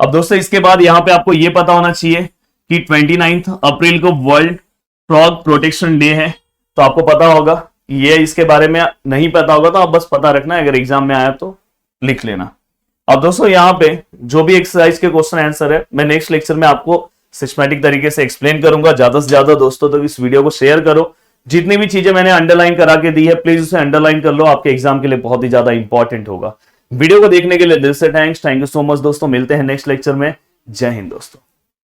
अब दोस्तों इसके बाद यहाँ पे आपको ये पता होना चाहिए कि 29 अप्रैल को वर्ल्ड फ्रॉग प्रोटेक्शन डे है। तो आपको पता होगा, ये इसके बारे में नहीं पता होगा तो आप बस पता रखना, अगर एग्जाम में आया तो लिख लेना। अब दोस्तों यहाँ पे जो भी एक्सरसाइज के क्वेश्चन आंसर है मैं नेक्स्ट लेक्चर में आपको सिस्टमैटिक तरीके से एक्सप्लेन करूंगा। ज्यादा से ज्यादा दोस्तों तक इस वीडियो को शेयर करो। जितनी भी चीजें मैंने अंडरलाइन करा के दी है प्लीज उसे अंडरलाइन कर लो, आपके एग्जाम के लिए बहुत ही ज्यादा इंपॉर्टेंट होगा। वीडियो को देखने के लिए दिल से थैंक यू सो मच दोस्तों। मिलते हैं नेक्स्ट लेक्चर में। जय हिंद दोस्तों।